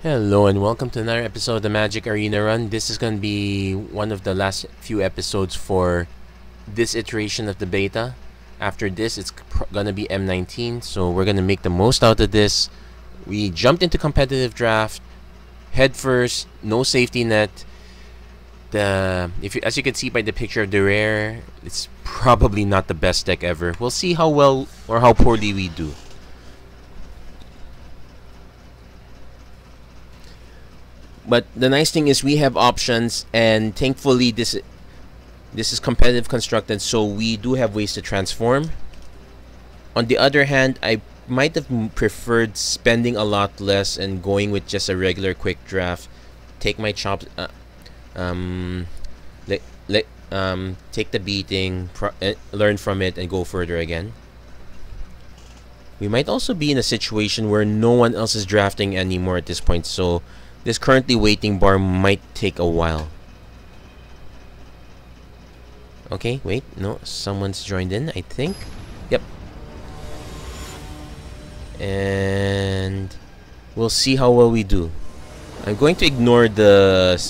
Hello and welcome to another episode of the MTG Arena Run. This is going to be one of the last few episodes for this iteration of the beta. After this, it's going to be M19, so we're going to make the most out of this. We jumped into competitive draft, head first, no safety net. As you can see by the picture of the rare, it's probably not the best deck ever. We'll see how well or how poorly we do. But the nice thing is we have options, and thankfully this is competitive constructed, so we do have ways to transform. On the other hand, I might have preferred spending a lot less and going with just a regular quick draft. Take my chops, take the beating, learn from it, and go further again. We might also be in a situation where no one else is drafting anymore at this point, so this currently waiting bar might take a while. Okay, wait, no, someone's joined in, I think. Yep. And we'll see how well we do. I'm going to ignore the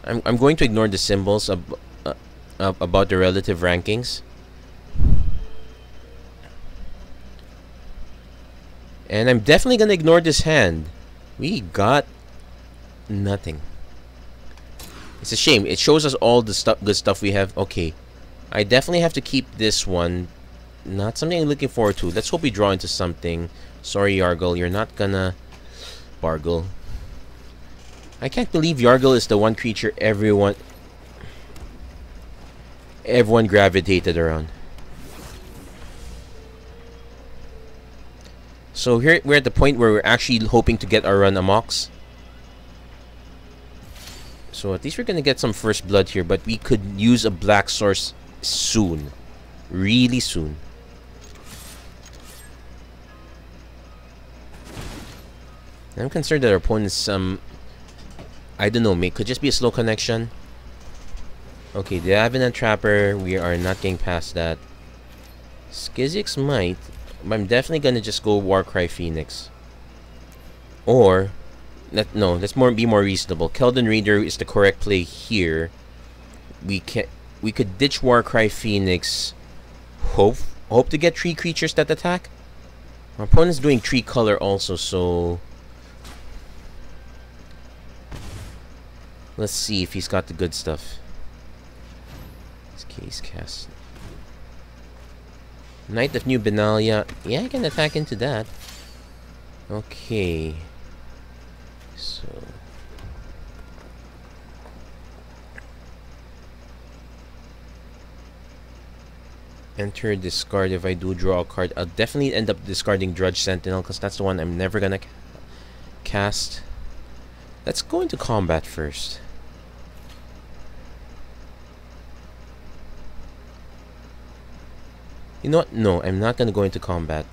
I'm going to ignore the symbols about the relative rankings. And I'm definitely gonna ignore this hand. We got nothing. It's a shame. It shows us all the good stuff we have. Okay, I definitely have to keep this one. Not something I'm looking forward to. Let's hope we draw into something. Sorry, Yargle, you're not gonna Bargle. I can't believe Yargle is the one creature everyone gravitated around. So here we're at the point where we're actually hoping to get our run amox. So at least we're gonna get some first blood here, but we could use a black source soon. Really soon. I'm concerned that our opponent's I don't know, could just be a slow connection. Okay, the Avenant Trapper, we are not getting past that. Skizix might. I'm definitely gonna just go Warcry Phoenix. Or let's be more reasonable. Keldon Reader is the correct play here. We could ditch Warcry Phoenix. Hope to get 3 creatures that attack. Our opponent's doing 3 color also, so let's see if he's got the good stuff. This case cast. Knight of New Benalia. Yeah, I can attack into that. Okay. So enter discard. If I do draw a card, I'll definitely end up discarding Drudge Sentinel, because that's the one I'm never gonna cast. Let's go into combat first. You know what? No, I'm not gonna go into combat.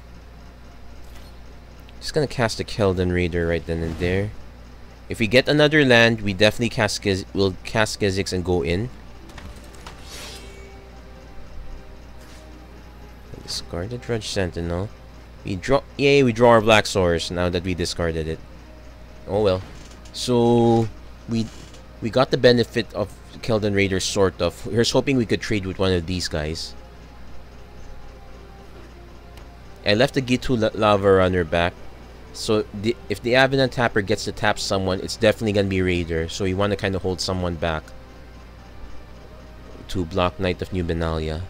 Just gonna cast a Keldon Raider right then and there. If we get another land, we definitely we'll cast Skizix and go in. Discard the Drudge Sentinel. We draw our Black Source now that we discarded it. Oh well. So we got the benefit of Keldon Raider, sort of. Here's hoping we could trade with one of these guys. I left the Gitu Lava Runner back. So if the Avenant Tapper gets to tap someone, it's definitely going to be Raider. So you want to kind of hold someone back to block Knight of New Benalia.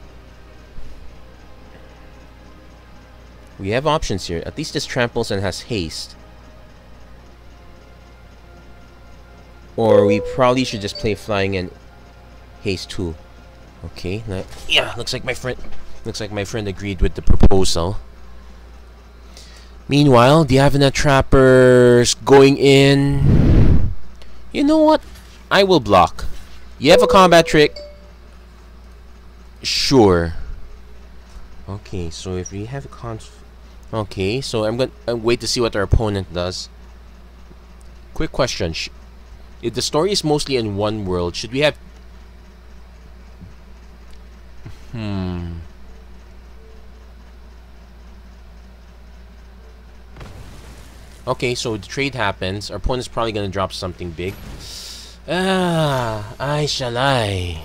We have options here. At least this tramples and has haste. Or we probably should just play flying and haste too. Okay, yeah, looks like my friend agreed with the proposal. Meanwhile, the Avenant Trapper's going in. You know what? I will block. You have a combat trick? Sure. Okay, so if we have a okay, so I'm gonna wait to see what our opponent does. Quick question: if the story is mostly in one world, should we have? Okay, so the trade happens. Our opponent's probably gonna drop something big. I shall I.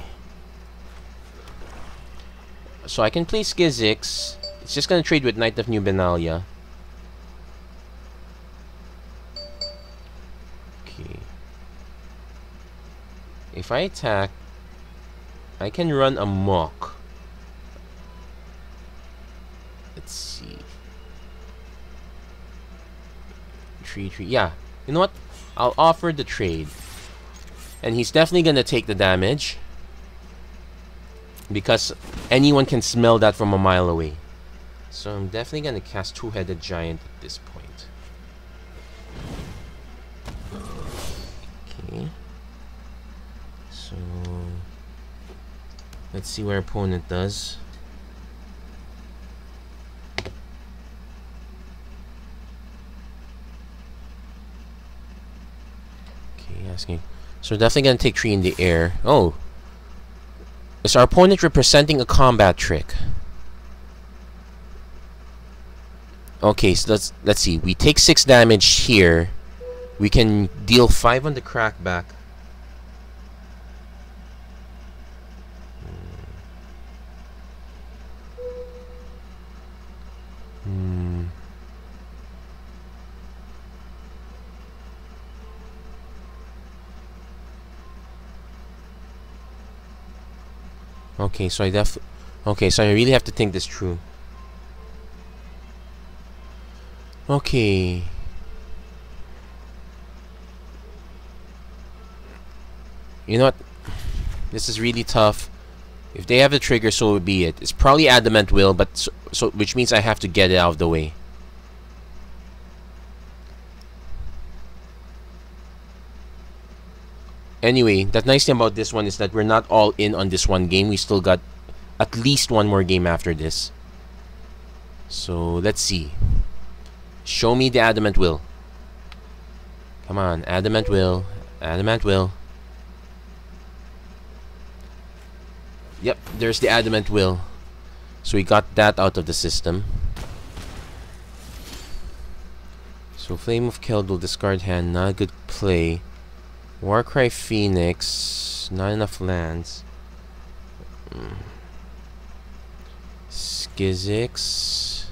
So I can play Skizix. It's just gonna trade with Knight of New Benalia. Okay. If I attack, I can run amok. Let's see. Tree. Yeah. You know what? I'll offer the trade. And he's definitely gonna take the damage. Because anyone can smell that from a mile away. So I'm definitely gonna cast Two-Headed Giant at this point. Okay. So let's see what our opponent does. Okay, asking. So definitely gonna take 3 in the air. Oh. Is our opponent representing a combat trick? Okay, so let's see. We take 6 damage here. We can deal 5 on the crackback. Okay, so I really have to think this through. Okay. You know what? This is really tough. If they have the trigger, so would be it. It's probably Adamant Will, but so which means I have to get it out of the way. Anyway, the nice thing about this one is that we're not all in on this one game. We still got at least one more game after this. So, let's see. Show me the Adamant Will. Come on, Adamant Will. Adamant Will. Yep, there's the Adamant Will. So we got that out of the system. So Flame of Keld will discard hand. Not a good play. Warcry Phoenix. Not enough lands. Skizix.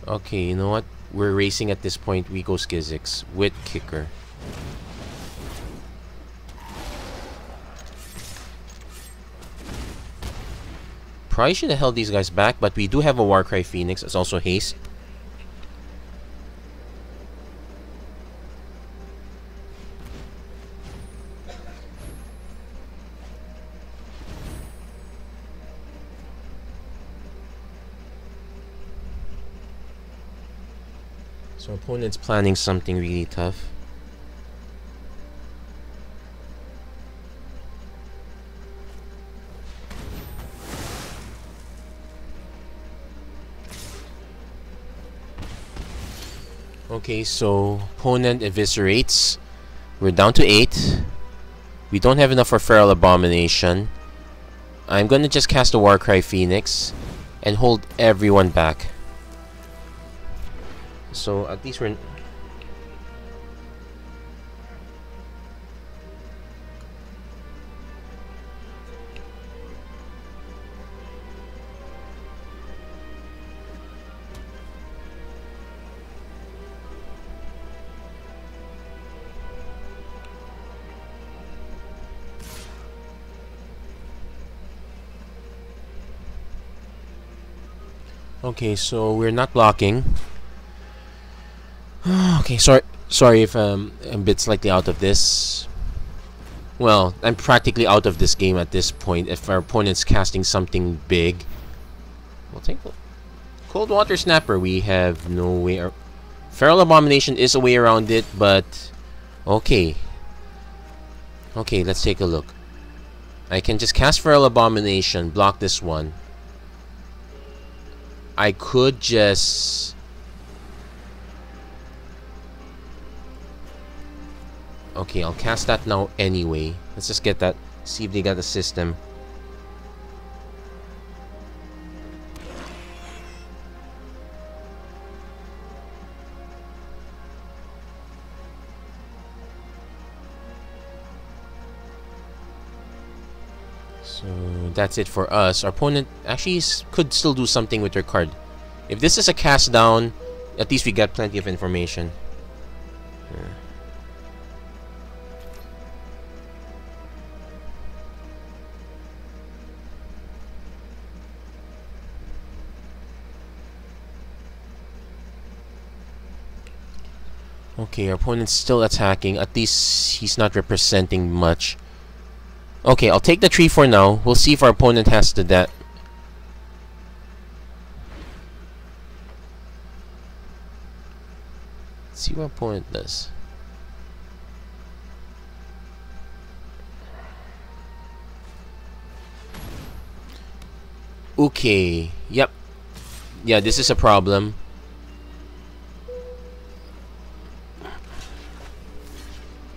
Okay, you know what? We're racing at this point. We go Skizix with Kicker. Probably should have held these guys back, but we do have a Warcry Phoenix. It's also haste. So opponent's planning something really tough. Okay, so opponent eviscerates. We're down to 8. We don't have enough for Feral Abomination. I'm gonna just cast a Warcry Phoenix and hold everyone back. So at least we're... Okay, so we're not blocking. Okay, sorry if I'm a bit slightly out of this. Well, I'm practically out of this game at this point. If our opponent's casting something big, we'll take Cold Water Snapper. We have no way. Feral Abomination is a way around it, but okay. Okay, let's take a look. I can just cast Feral Abomination, block this one. I could just... Okay, I'll cast that now anyway. Let's just get that. See if they got the system. So that's it for us. Our opponent actually could still do something with their card. If this is a cast down, at least we got plenty of information. Okay, our opponent's still attacking. At least he's not representing much. Okay, I'll take the tree for now. We'll see if our opponent has the that. Let's see what our opponent does. Okay, yep. Yeah, this is a problem.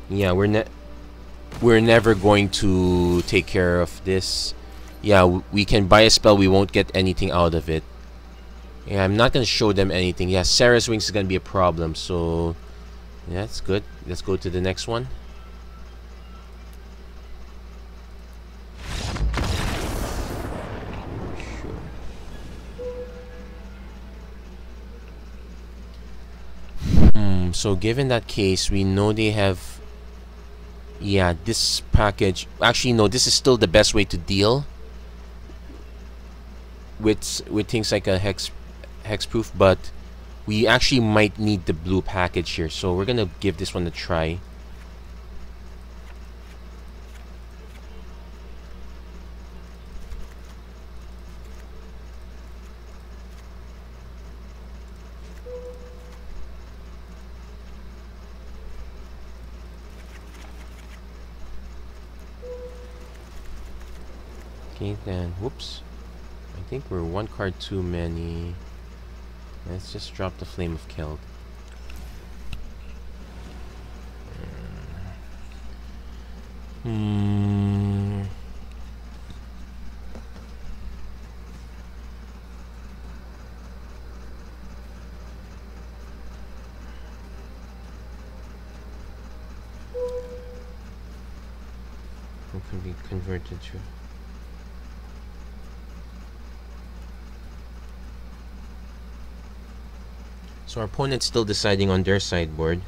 Yeah, we're never going to take care of this. Yeah, we can buy a spell, we won't get anything out of it. Yeah, I'm not gonna show them anything. Yeah, Sarah's Wings is gonna be a problem, so yeah, that's good. Let's go to the next one. So given that case, we know they have. Yeah, this package. Actually, no. This is still the best way to deal with things like a hexproof. But we actually might need the blue package here, so we're gonna give this one a try. Okay, then, whoops. I think we're one card too many. Let's just drop the Flame of Keld. Who can be converted to? So our opponent's still deciding on their sideboard.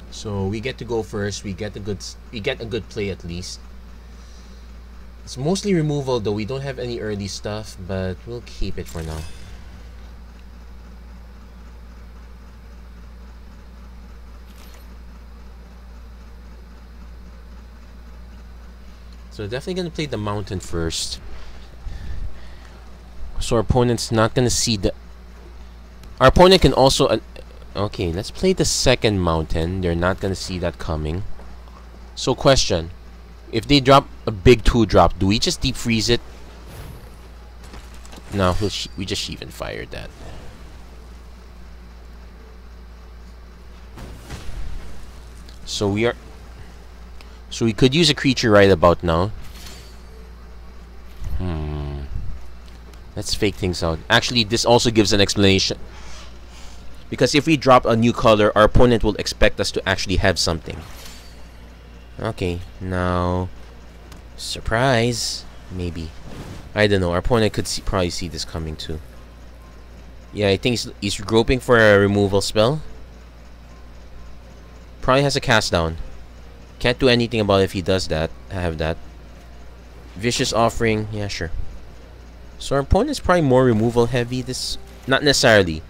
So we get to go first. We get a good play at least. It's mostly removal though. We don't have any early stuff, but we'll keep it for now. So definitely gonna play the mountain first. So our opponent's not gonna see the. Our opponent can also. Okay, let's play the second mountain. They're not gonna see that coming. So question: if they drop a big 2-drop, do we just deep freeze it? No, we just Sheevan Fire that. So we are. So we could use a creature right about now. Let's fake things out. Actually, this also gives an explanation. Because if we drop a new color, our opponent will expect us to actually have something. Okay, now... surprise! Maybe. I don't know. Our opponent could probably see this coming too. Yeah, I think he's groping for a removal spell. Probably has a cast down. Can't do anything about it if he does that. Have that. Vicious Offering. Yeah, sure. So our opponent's probably more removal heavy. This, not necessarily.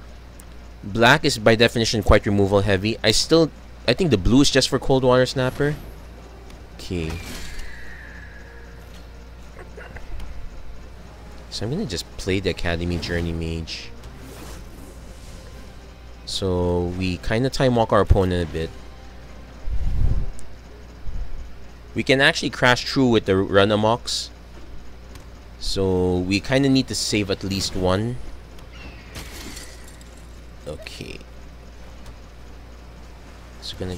Black is by definition quite removal heavy. I think the blue is just for Cold Water Snapper. Okay. So I'm gonna just play the Academy Journey Mage. So we kind of time walk our opponent a bit. We can actually crash through with the Run Amoks. So we kind of need to save at least one. Okay. So gonna...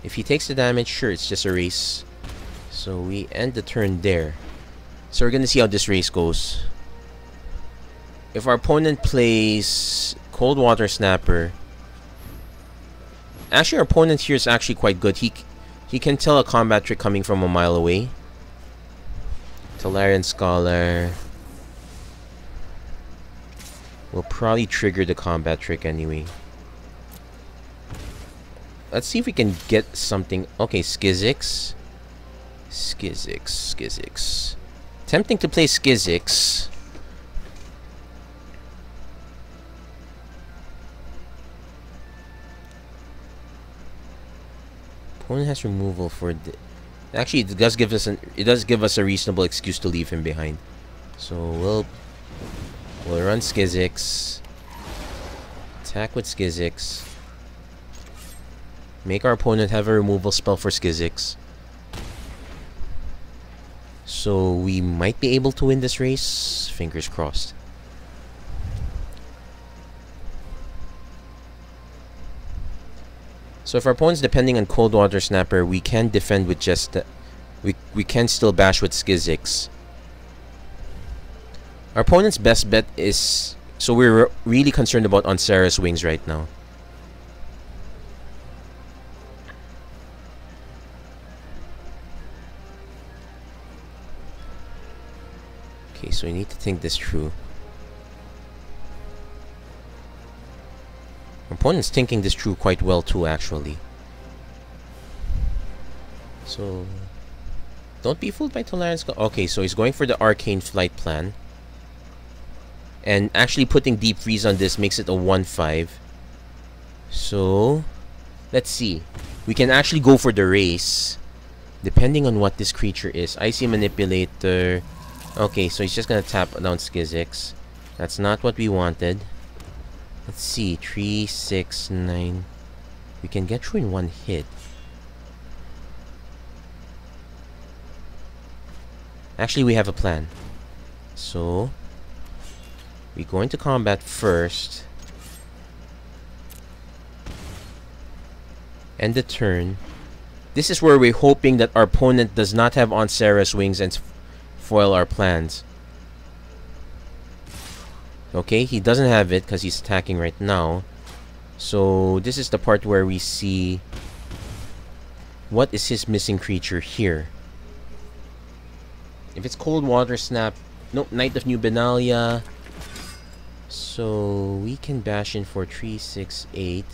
If he takes the damage, sure, it's just a race. So we end the turn there. So we're gonna see how this race goes. If our opponent plays Cold Water Snapper, actually our opponent here is actually quite good. He can tell a combat trick coming from a mile away. Tolarian Scholar will probably trigger the combat trick anyway. Let's see if we can get something. Okay, Skizix. Skizix. Tempting to play Skizix. Opponent has removal for the... Actually, it does give us a reasonable excuse to leave him behind. So we'll run Skizix. Attack with Skizix. Make our opponent have a removal spell for Skizix. So we might be able to win this race. Fingers crossed. So if our opponent's depending on Cold Water Snapper, we can defend with just... we can still bash with Skizix. Our opponent's best bet is... So we're really concerned about Onsera's Wings right now. Okay, so we need to think this through. Our opponent's thinking this through quite well too, actually. So... Don't be fooled by Tolerance. Okay, so he's going for the Arcane Flight plan. And actually putting Deep Freeze on this makes it a 1-5. So... Let's see. We can actually go for the race. Depending on what this creature is. Icy Manipulator... Okay, so he's just gonna tap down Skizix. That's not what we wanted. Let's see. 3, 6, 9. We can get through in one hit. Actually, we have a plan. So, we go into combat first. End the turn. This is where we're hoping that our opponent does not have Onsera's Wings and foil our plans. Okay, he doesn't have it because he's attacking right now. So this is the part where we see what is his missing creature here. If it's Cold Water Snap, nope, Knight of New Benalia. So we can bash in for 3, 6, 8.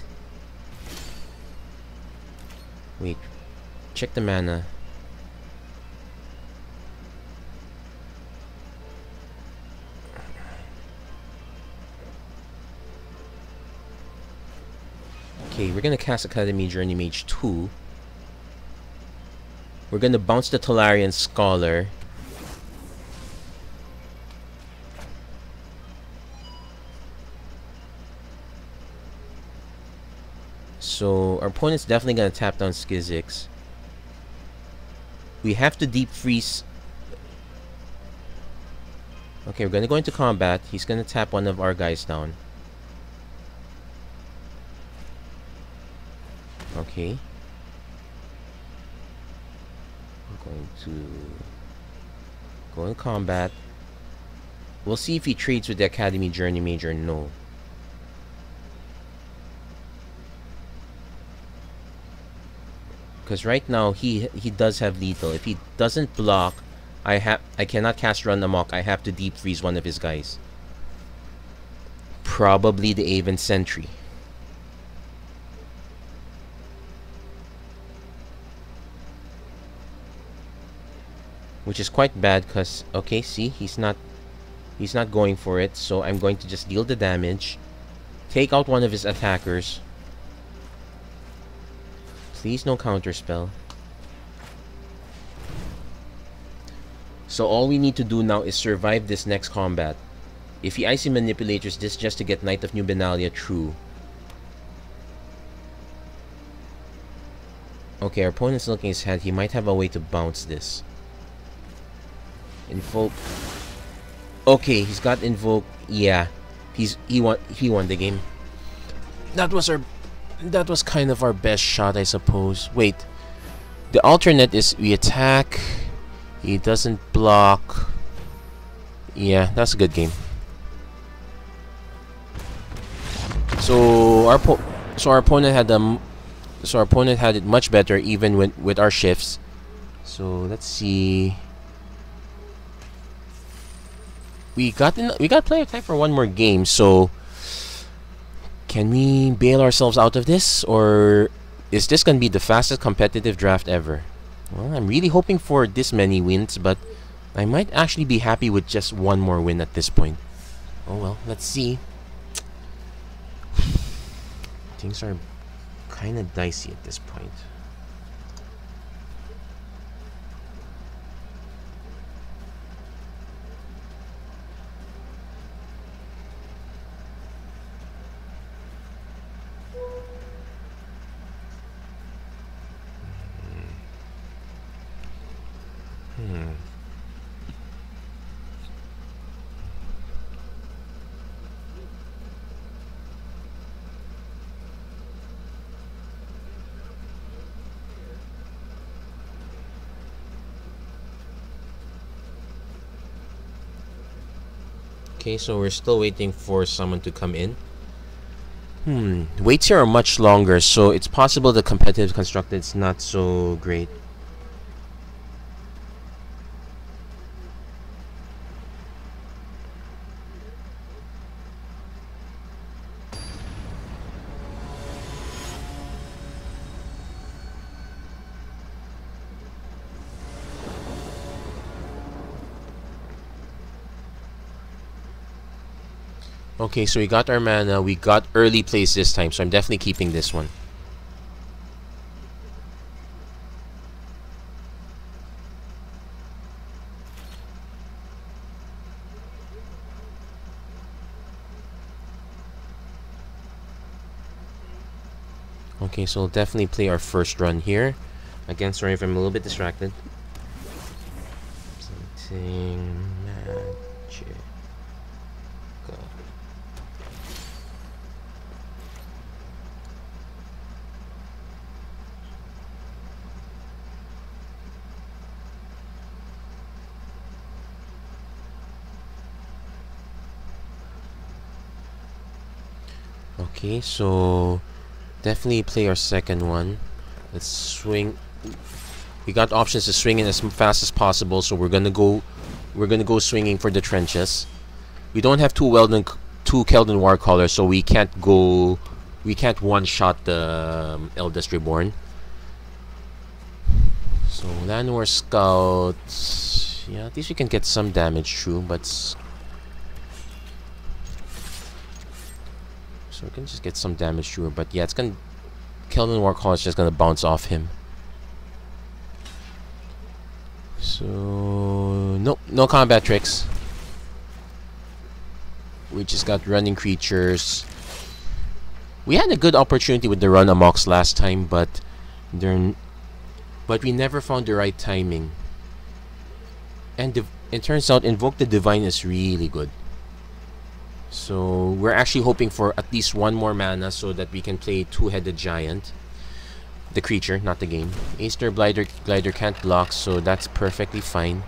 Wait, check the mana. Okay, we're gonna cast Academy Journey Mage 2. We're gonna bounce the Tolarian Scholar. So our opponent's definitely gonna tap down Skizix. We have to Deep Freeze. Okay, we're gonna go into combat. He's gonna tap one of our guys down. Okay. I'm going to go in combat. We'll see if he trades with the Academy Journey Mage or no. Because right now he does have lethal. If he doesn't block, I cannot cast Run Amok. I have to Deep Freeze one of his guys. Probably the Aven Sentry. Which is quite bad because, okay, see, he's not going for it. So I'm going to just deal the damage. Take out one of his attackers. Please no counterspell. So all we need to do now is survive this next combat. If he Icy Manipulators this just to get Knight of New Benalia through. Okay, our opponent's looking at his hand. He might have a way to bounce this. Invoke. Okay, he's got Invoke. Yeah. He won the game. That was our That was kind of our best shot, I suppose. Wait. The alternate is we attack. He doesn't block. Yeah, that's a good game. So our opponent had it much better even with our shifts. So let's see. We got player time for one more game. So can we bail ourselves out of this, or is this gonna be the fastest competitive draft ever? Well, I'm really hoping for this many wins, but I might actually be happy with just one more win at this point. Oh well, let's see. Things are kind of dicey at this point. Okay, so we're still waiting for someone to come in. Waits here are much longer, so it's possible the competitive constructed is not so great. Okay, so we got our mana. We got early plays this time, so I'm definitely keeping this one. Okay, so we'll definitely play our first run here. Again, sorry if I'm a little bit distracted. Something magic. Go. Okay, so definitely play our second one. Let's swing. We got options to swing in as fast as possible, so we're gonna go swinging for the trenches. We don't have two Keldon Warcallers, so we can't one-shot the Eldest Reborn. So Llanowar Scout, yeah, at least we can get some damage through, but so we can just get some damage through, but yeah, it's gonna Keldon Warcaller is just gonna bounce off him. So no combat tricks. We just got running creatures. We had a good opportunity with the run amoks last time, but we never found the right timing. And it turns out Invoke the Divine is really good. So we're actually hoping for at least one more mana so that we can play Two-Headed Giant. The creature, not the game. Aether Glider can't block, so that's perfectly fine.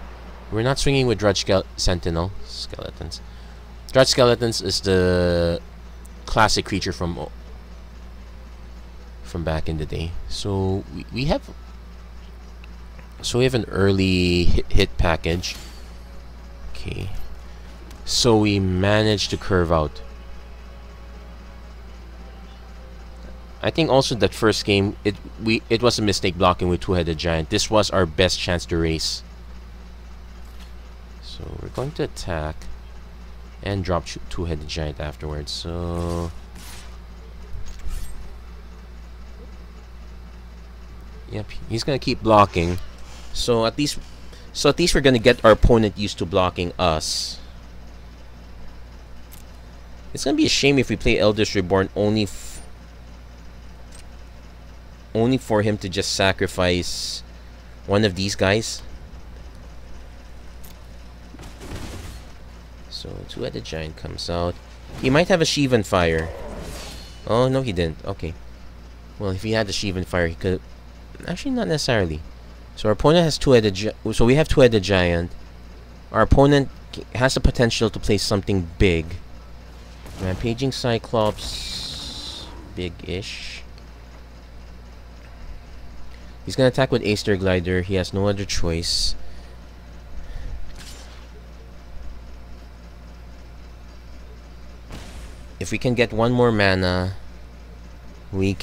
We're not swinging with Drudge Sentinel Skeletons. Drudge Skeletons is the classic creature from back in the day. So we have an early hit package. Okay. So we managed to curve out. I think also that first game it was a mistake blocking with Two-Headed Giant. This was our best chance to race. So we're going to attack and drop Two-Headed Giant afterwards. So yep, he's gonna keep blocking. So at least we're gonna get our opponent used to blocking us. It's gonna be a shame if we play Eldest Reborn only for him to just sacrifice one of these guys. So Two-Headed Giant comes out. He might have a Shivan Fire. Oh no, he didn't. Okay. Well, if he had the Shivan Fire, he could... Actually, not necessarily. So our opponent has two-headed... So we have two-headed Giant. Our opponent has the potential to play something big. Rampaging Cyclops... Big-ish. He's gonna attack with Aster Glider. He has no other choice. If we can get one more mana, we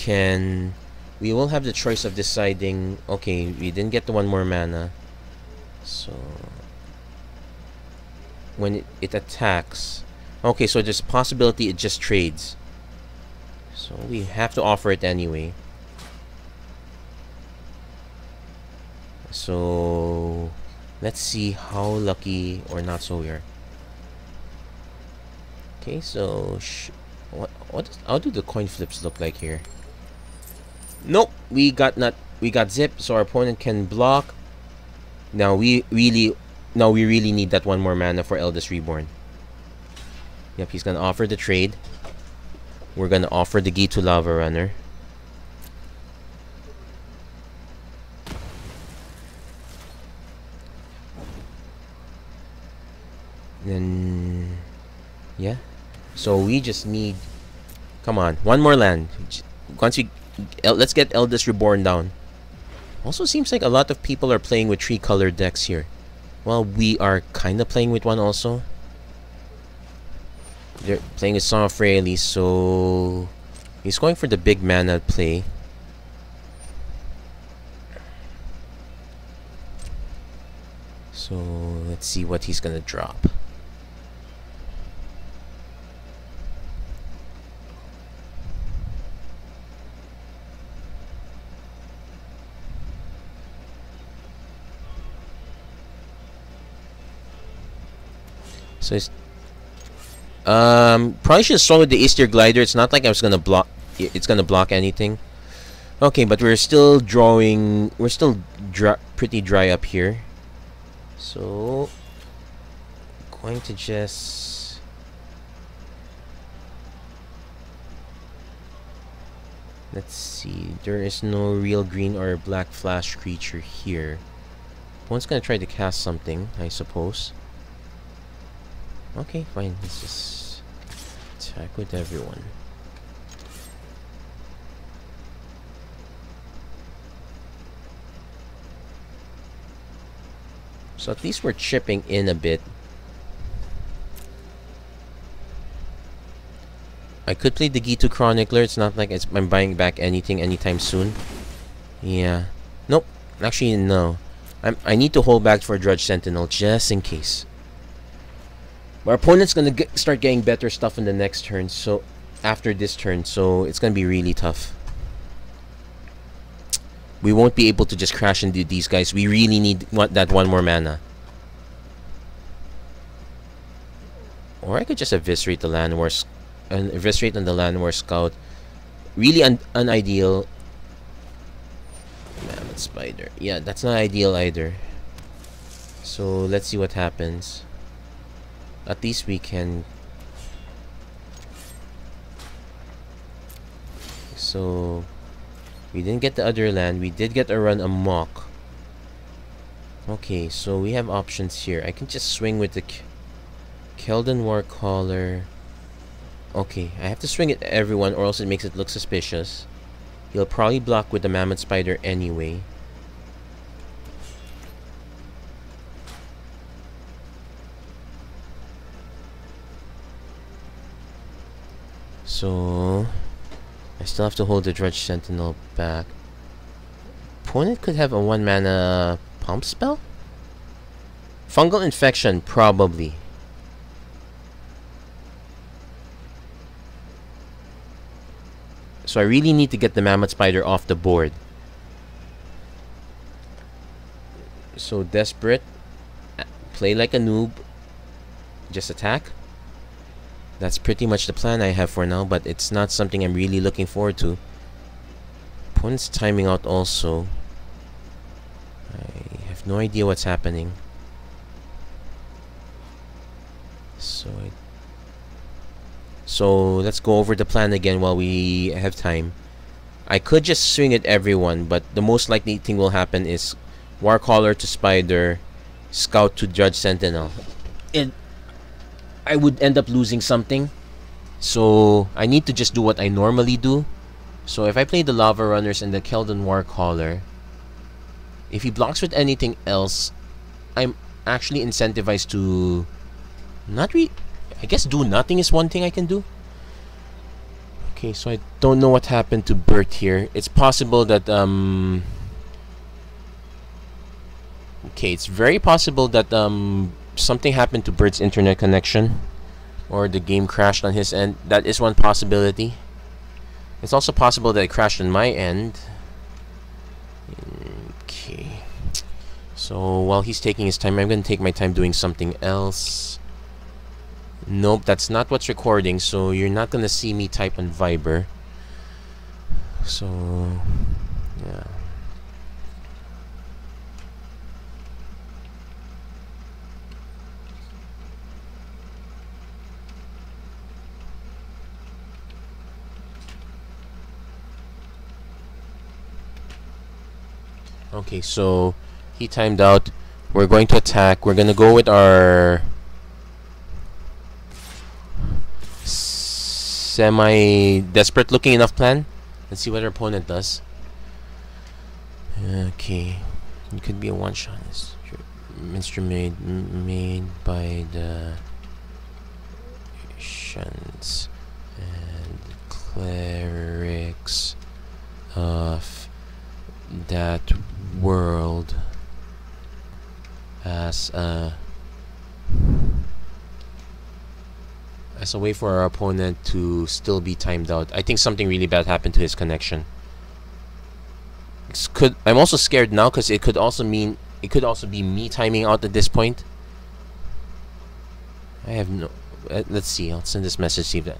will have the choice of deciding, okay, we didn't get the one more mana. So when it attacks, okay, so there's a possibility it just trades. So we have to offer it anyway. So let's see how lucky or not so we are. Okay, so how do the coin flips look like here? Nope, we got zip, so our opponent can block. Now we really need that one more mana for Eldest Reborn. Yep, he's gonna offer the trade. We're gonna offer the Gitu Lava Runner. Then yeah. So we just need, come on, one more land. Let's get Eldest Reborn down. Also seems like a lot of people are playing with 3-color decks here. Well, we are kind of playing with one also. They're playing with Song of Rayleigh, so he's going for the big mana play. So let's see what he's gonna drop. So it's probably should have started with the Aster Glider. It's not like I was gonna block. It's gonna block anything. Okay, but we're still drawing. We're still pretty dry up here. So going to just let's see. There is no real green or black flash creature here. One's gonna try to cast something, I suppose. Okay, fine. Let's just attack with everyone. So at least we're chipping in a bit. I could play the Gitu Chronicler. It's not like I'm buying back anything anytime soon. Yeah. Nope. Actually, no. I need to hold back for Drudge Sentinel just in case. Our opponent's gonna start getting better stuff in the next turn, so after this turn, so it's gonna be really tough. We won't be able to just crash into these guys. We really need that one more mana. Or I could just eviscerate the Land War, eviscerate on the Land War Scout. Really unideal. Mammoth Spider. Yeah, that's not ideal either. So let's see what happens. At least we can. So we didn't get the other land. We did get a run amok. Okay, so we have options here. I can just swing with the Keldon Warcaller. Okay, I have to swing at everyone or else it makes it look suspicious. He'll probably block with the Mammoth Spider anyway. So I still have to hold the Drudge Sentinel back. Opponent could have a 1-mana pump spell? Fungal Infection, probably. So I really need to get the Mammoth Spider off the board. So Desperate. Play like a noob. Just attack. That's pretty much the plan I have for now, but it's not something I'm really looking forward to. Opponent's timing out also. I have no idea what's happening. So let's go over the plan again while we have time. I could just swing at everyone, but the most likely thing will happen is Warcaller to Spider, Scout to Judge Sentinel. I would end up losing something. So I need to just do what I normally do. So if I play the Lava Runners and the Keldon Warcaller, if he blocks with anything else, I'm actually incentivized to I guess do nothing is one thing I can do. Okay, so I don't know what happened to Bert here. It's possible that okay, it's very possible that something happened to Bert's internet connection, or the game crashed on his end. That is one possibility. It's also possible that it crashed on my end. Okay. So while he's taking his time, I'm going to take my time doing something else. Nope, that's not what's recording, so you're not going to see me type on Viber. So, yeah. Okay, so he timed out. We're going to attack. We're going to go with our semi-desperate looking enough plan. Let's see what our opponent does. Okay, it could be a one-shot. Instrument made by the Shans and clerics of that world as a way for our opponent to still be timed out. I think something really bad happened to his connection. I'm also scared now because it could also be me timing out at this point. I have no. Let's see. I'll send this message. See if that.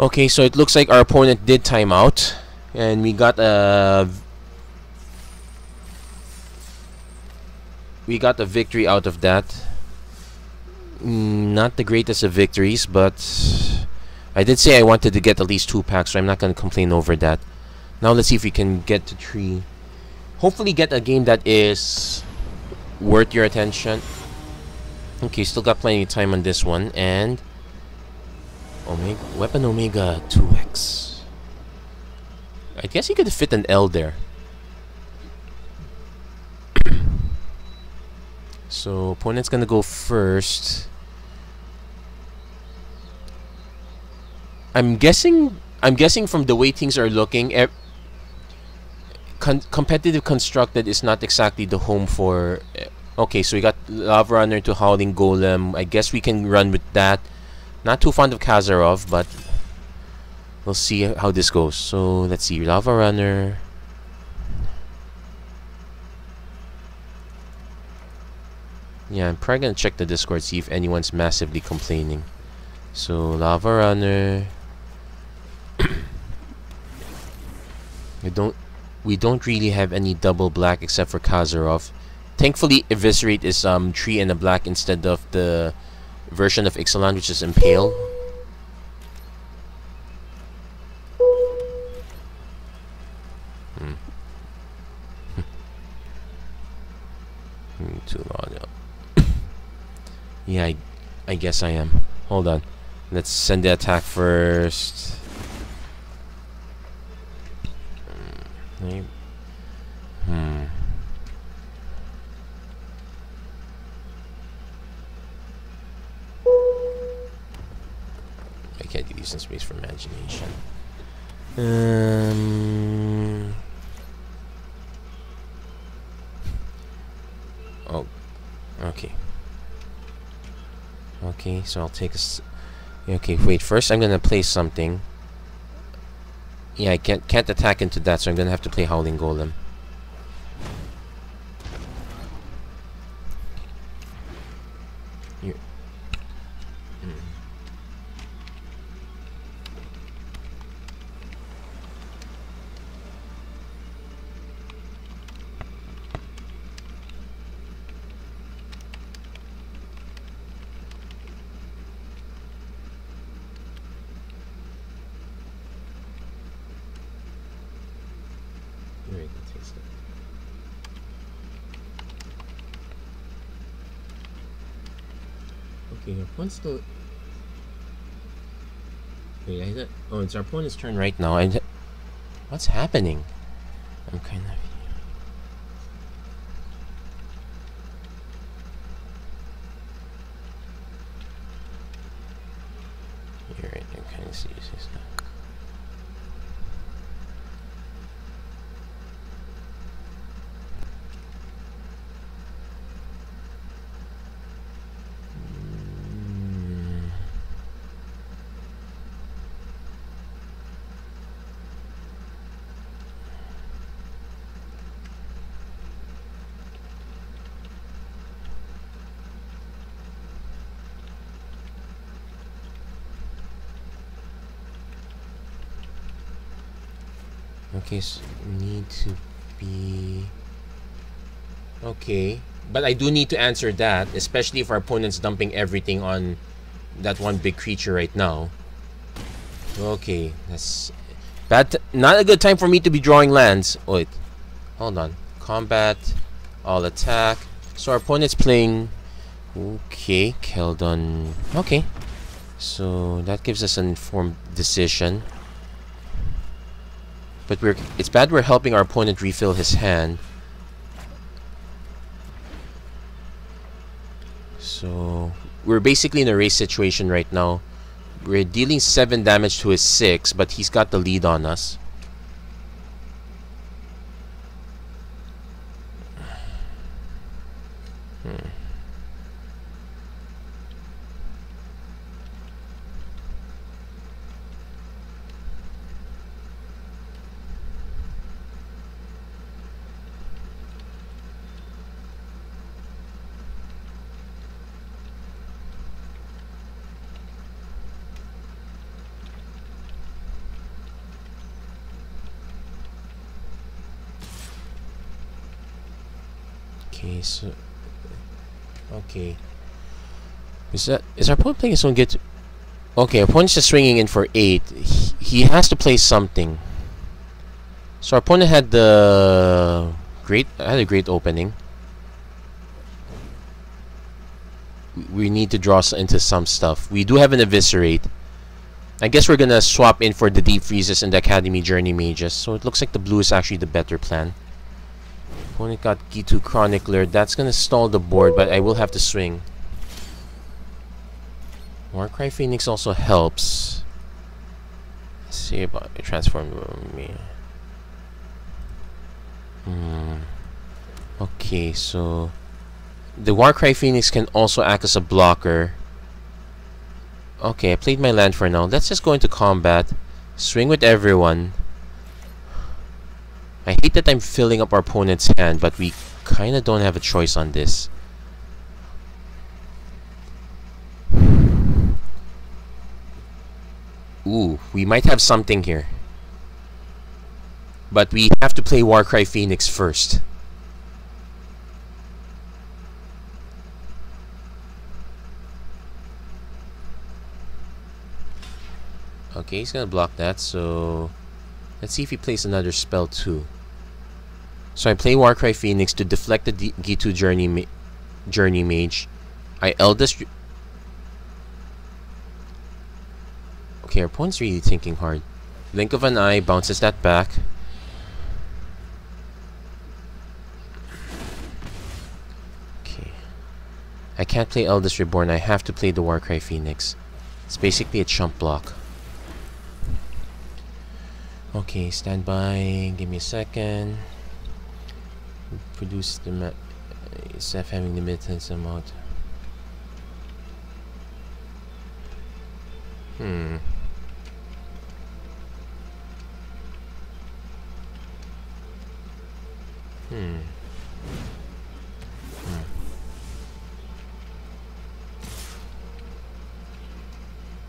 Okay, so it looks like our opponent did time out, and we got a victory out of that. Not the greatest of victories, but I did say I wanted to get at least 2 packs, so I'm not going to complain over that. Now let's see if we can get to 3. Hopefully get a game that is worth your attention. Okay, still got plenty of time on this one, and Weapon Omega 2X. I guess he could fit an L there. So opponent's gonna go first. I'm guessing from the way things are looking, competitive constructed is not exactly the home for. Okay, so we got Lava Runner to Howling Golem. I guess we can run with that. Not too fond of Kazarov, but we'll see how this goes. So let's see, Lava Runner. Yeah, I'm probably gonna check the Discord, see if anyone's massively complaining. So Lava Runner. We don't really have any double black except for Kazarov. Thankfully, Eviscerate is 3 and a black instead of the version of Ixalan, which is Impale. Too long. Yeah, I guess I am. Hold on. Let's send the attack first. I can't give you some space for imagination. Oh, okay. Okay, so I'll take a. Okay, wait. First, I'm gonna play something. Yeah, I can't attack into that, so I'm gonna have to play Howling Golem. Here. Okay, your opponent's still. Wait, oh, it's our opponent's turn right now. What's happening? I'm kind of. You're right. I'm kind of serious now. Okay, so need to be okay, but I do need to answer that, especially if our opponent's dumping everything on that one big creature right now. Okay, that's bad. Not a good time for me to be drawing lands. Oh, wait, hold on. Combat, all attack. So our opponent's playing. Okay, Keldon. Okay, so that gives us an informed decision. But it's bad we're helping our opponent refill his hand. So we're basically in a race situation right now. We're dealing 7 damage to his 6, but he's got the lead on us. Okay, so okay. Is our opponent playing his own get? Okay, opponent's just swinging in for 8. He has to play something. So our opponent had a great opening. We need to draw into some stuff. We do have an eviscerate. I guess we're gonna swap in for the deep freezes and the Academy Journey Mages. So it looks like the blue is actually the better plan. Opponent got G2 Chronicler. That's gonna stall the board, but I will have to swing. Warcry Phoenix also helps. Let's see about it. Transform me. Okay, so the Warcry Phoenix can also act as a blocker. Okay, I played my land for now. Let's just go into combat. Swing with everyone. I hate that I'm filling up our opponent's hand, but we kind of don't have a choice on this. Ooh, we might have something here. But we have to play Warcry Phoenix first. Okay, he's gonna block that, so let's see if he plays another spell too. So I play Warcry Phoenix to deflect the G2 Journey Mage. I Eldest. Okay, our opponent's really thinking hard. Blink of an Eye bounces that back. Okay. I can't play Eldest Reborn. I have to play the Warcry Phoenix. It's basically a chump block. Okay, stand by. Give me a second. Produce the Seth having limited amount.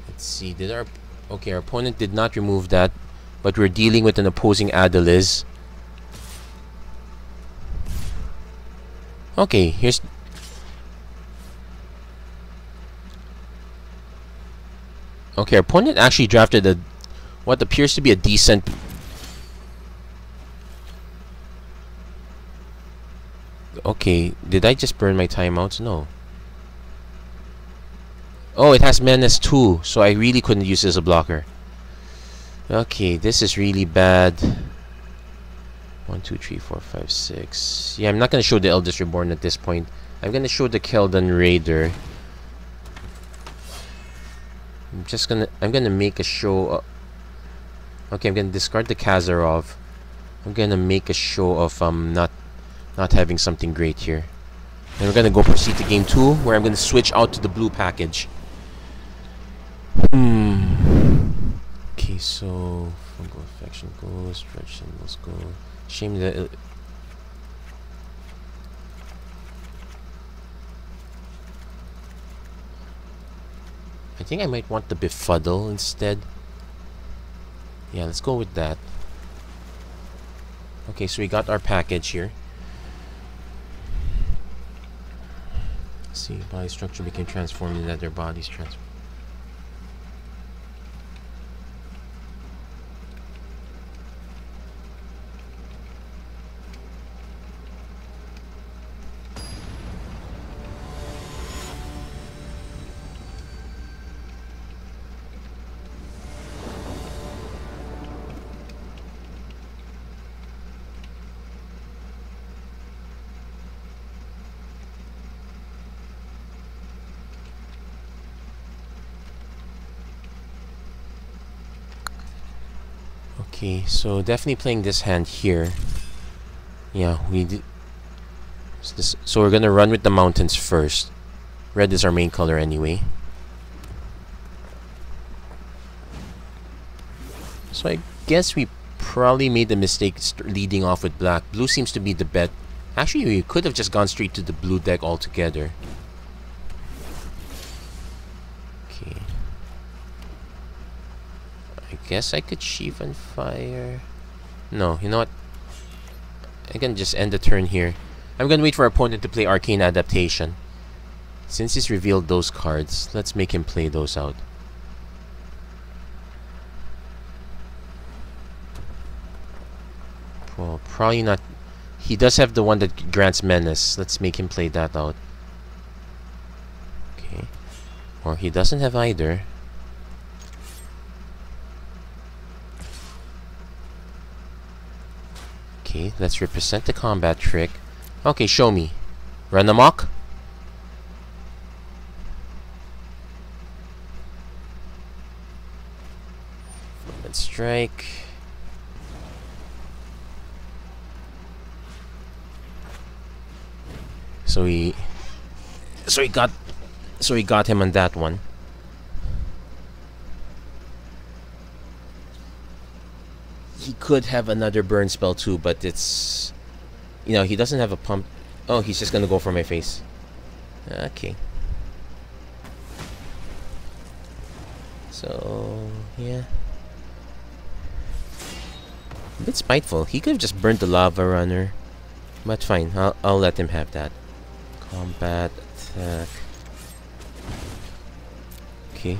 Let's see. Okay, our opponent did not remove that, but we're dealing with an opposing Adeliz. Okay, here's. Okay, our opponent actually drafted what appears to be a decent. Okay, did I just burn my timeouts? No. Oh, it has menace too, so I really couldn't use it as a blocker. Okay, this is really bad. 1, 2, 3, 4, 5, 6. Yeah, I'm not gonna show the Eldest Reborn at this point. I'm gonna show the Keldon Raider. I'm gonna make a show. Okay, I'm gonna discard the Kazarov. I'm gonna make a show of not having something great here. And we're gonna go proceed to game 2, where I'm gonna switch out to the blue package. Okay, so fungal infection goes, stretch symbols go. Shame that. I think I might want the Befuddle instead. Yeah, let's go with that. Okay, so we got our package here. Let's see, body structure became transformed in that their bodies transformed. Okay, so definitely playing this hand here. Yeah, we did. So we're gonna run with the mountains first. Red is our main color anyway. So I guess we probably made the mistake leading off with black. Blue seems to be the bet. Actually, we could have just gone straight to the blue deck altogether. Okay. I guess I could Sheave and Fire. No, you know what? I can just end the turn here. I'm gonna wait for our opponent to play Arcane Adaptation. Since he's revealed those cards, let's make him play those out. Well, probably not. He does have the one that grants menace. Let's make him play that out. Okay. Or he doesn't have either. Okay, let's represent the combat trick. Okay, show me. Run amok. Let's strike. So he got him on that one. He could have another burn spell too, but it's, you know, he doesn't have a pump. Oh, he's just gonna go for my face. Okay. So yeah, a bit spiteful. He could have just burnt the Lava Runner, but fine. I'll let him have that. Combat attack. Okay.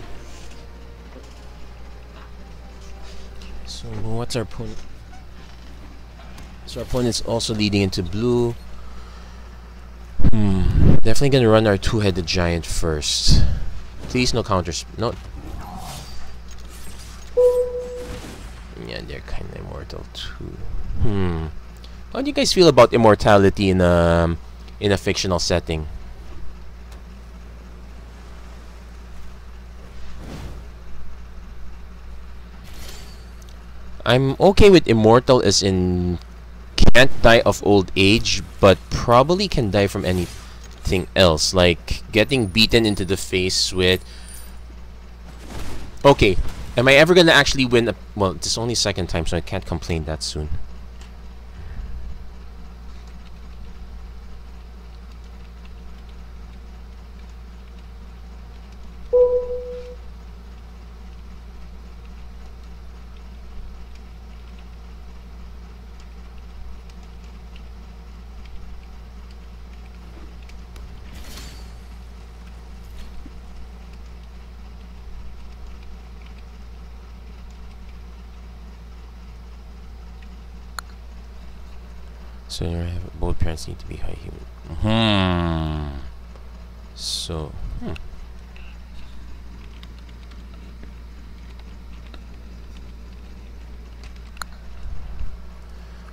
So what's our opponent? So our opponent's also leading into blue. Definitely gonna run our two-headed giant first. Please no counters. No. Yeah, they're kind of immortal too. How do you guys feel about immortality in a fictional setting? I'm okay with immortal as in can't die of old age, but probably can die from anything else, like getting beaten into the face with... Okay, am I ever gonna actually win a... Well, this is only second time, so I can't complain that soon. So you have both parents need to be high healed. So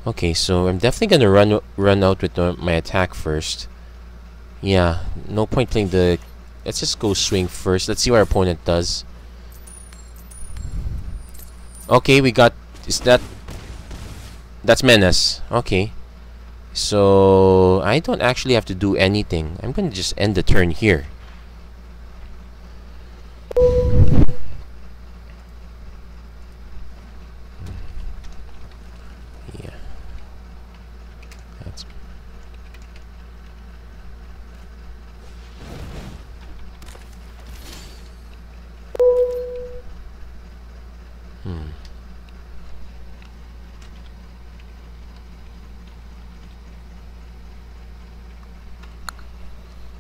okay, so I'm definitely gonna run out with my attack first. Yeah, no point playing the. Let's just go swing first. Let's see what our opponent does. Okay, we got. That's menace. Okay, so I don't actually have to do anything. I'm gonna just end the turn here. Yeah, that's.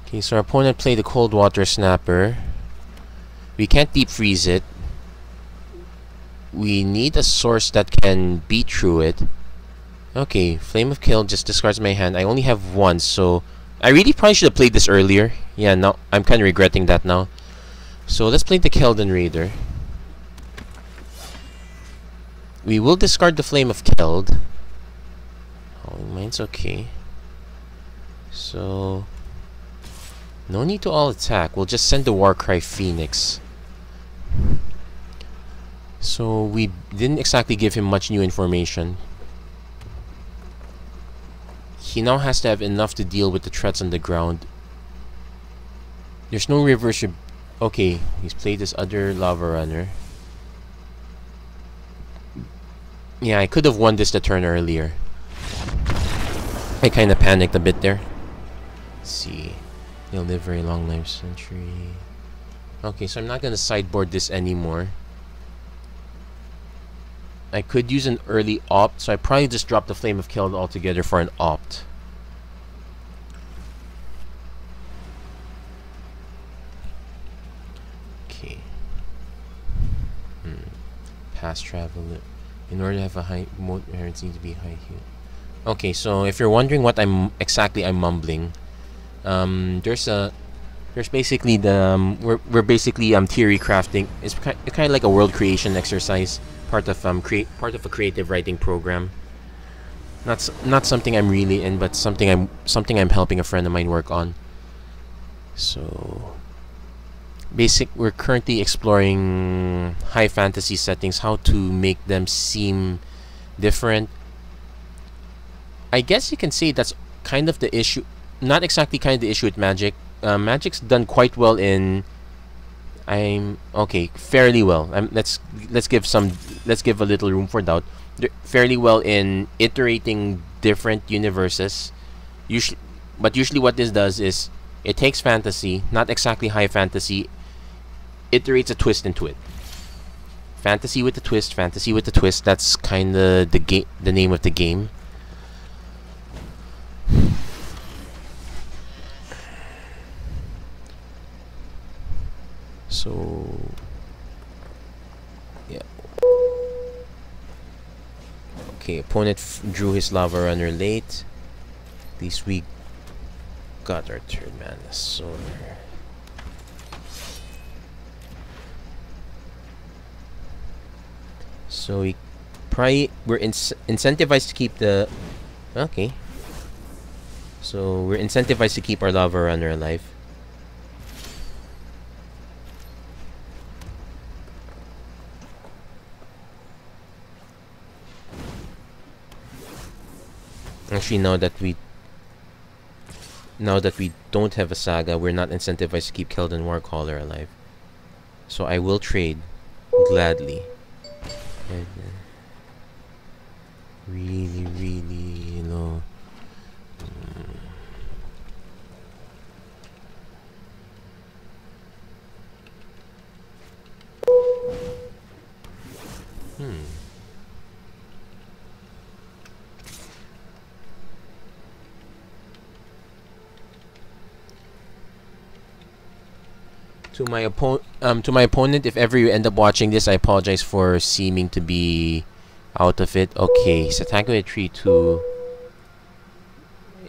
Okay, so our opponent played the cold water snapper. We can't deep freeze it. We need a source that can beat through it. Okay, Flame of Kill just discards my hand. I only have one, so I really probably should have played this earlier. Yeah, now I'm kind of regretting that now. So let's play the Keldon Raider. We will discard the Flame of Keld. Oh, mine's okay. So no need to all attack. We'll just send the Warcry Phoenix. So we didn't exactly give him much new information. He now has to have enough to deal with the threats on the ground. There's no reverse. Okay, he's played this other Lava Runner. Yeah, I could have won this the turn earlier. I kind of panicked a bit there. Let's see. They'll live very long life century. Okay, so I'm not gonna sideboard this anymore. I could use an early opt, so I probably just drop the Flame of Keld altogether for an opt. Okay. Past travel. In order to have a high mode, parents need to be high heal. Okay, so if you're wondering what I'm mumbling, there's basically the we're basically theory crafting. It's kind of like a world creation exercise, part of a creative writing program. Not something I'm really in, but something I'm helping a friend of mine work on. So we're currently exploring high fantasy settings, how to make them seem different. I guess you can say that's kind of the issue. Not exactly kind of the issue with Magic. Magic's done quite well in. Fairly well. Let's give a little room for doubt. They're fairly well in iterating different universes. Usually what this does is it takes fantasy, not exactly high fantasy, iterates a twist into it. Fantasy with a twist, fantasy with a twist. That's kind of the name of the game. So yeah. Okay, opponent drew his Lava Runner late. At least we got our turn mana sooner. So we're incentivized to keep the. Okay. So we're incentivized to keep our Lava Runner alive. Actually, now that we don't have a Saga, we're not incentivized to keep Keldon Warcaller alive. So I will trade gladly. And, really low. To my opponent, if ever you end up watching this, I apologize for seeming to be out of it. Okay, he's attacking with 3-2.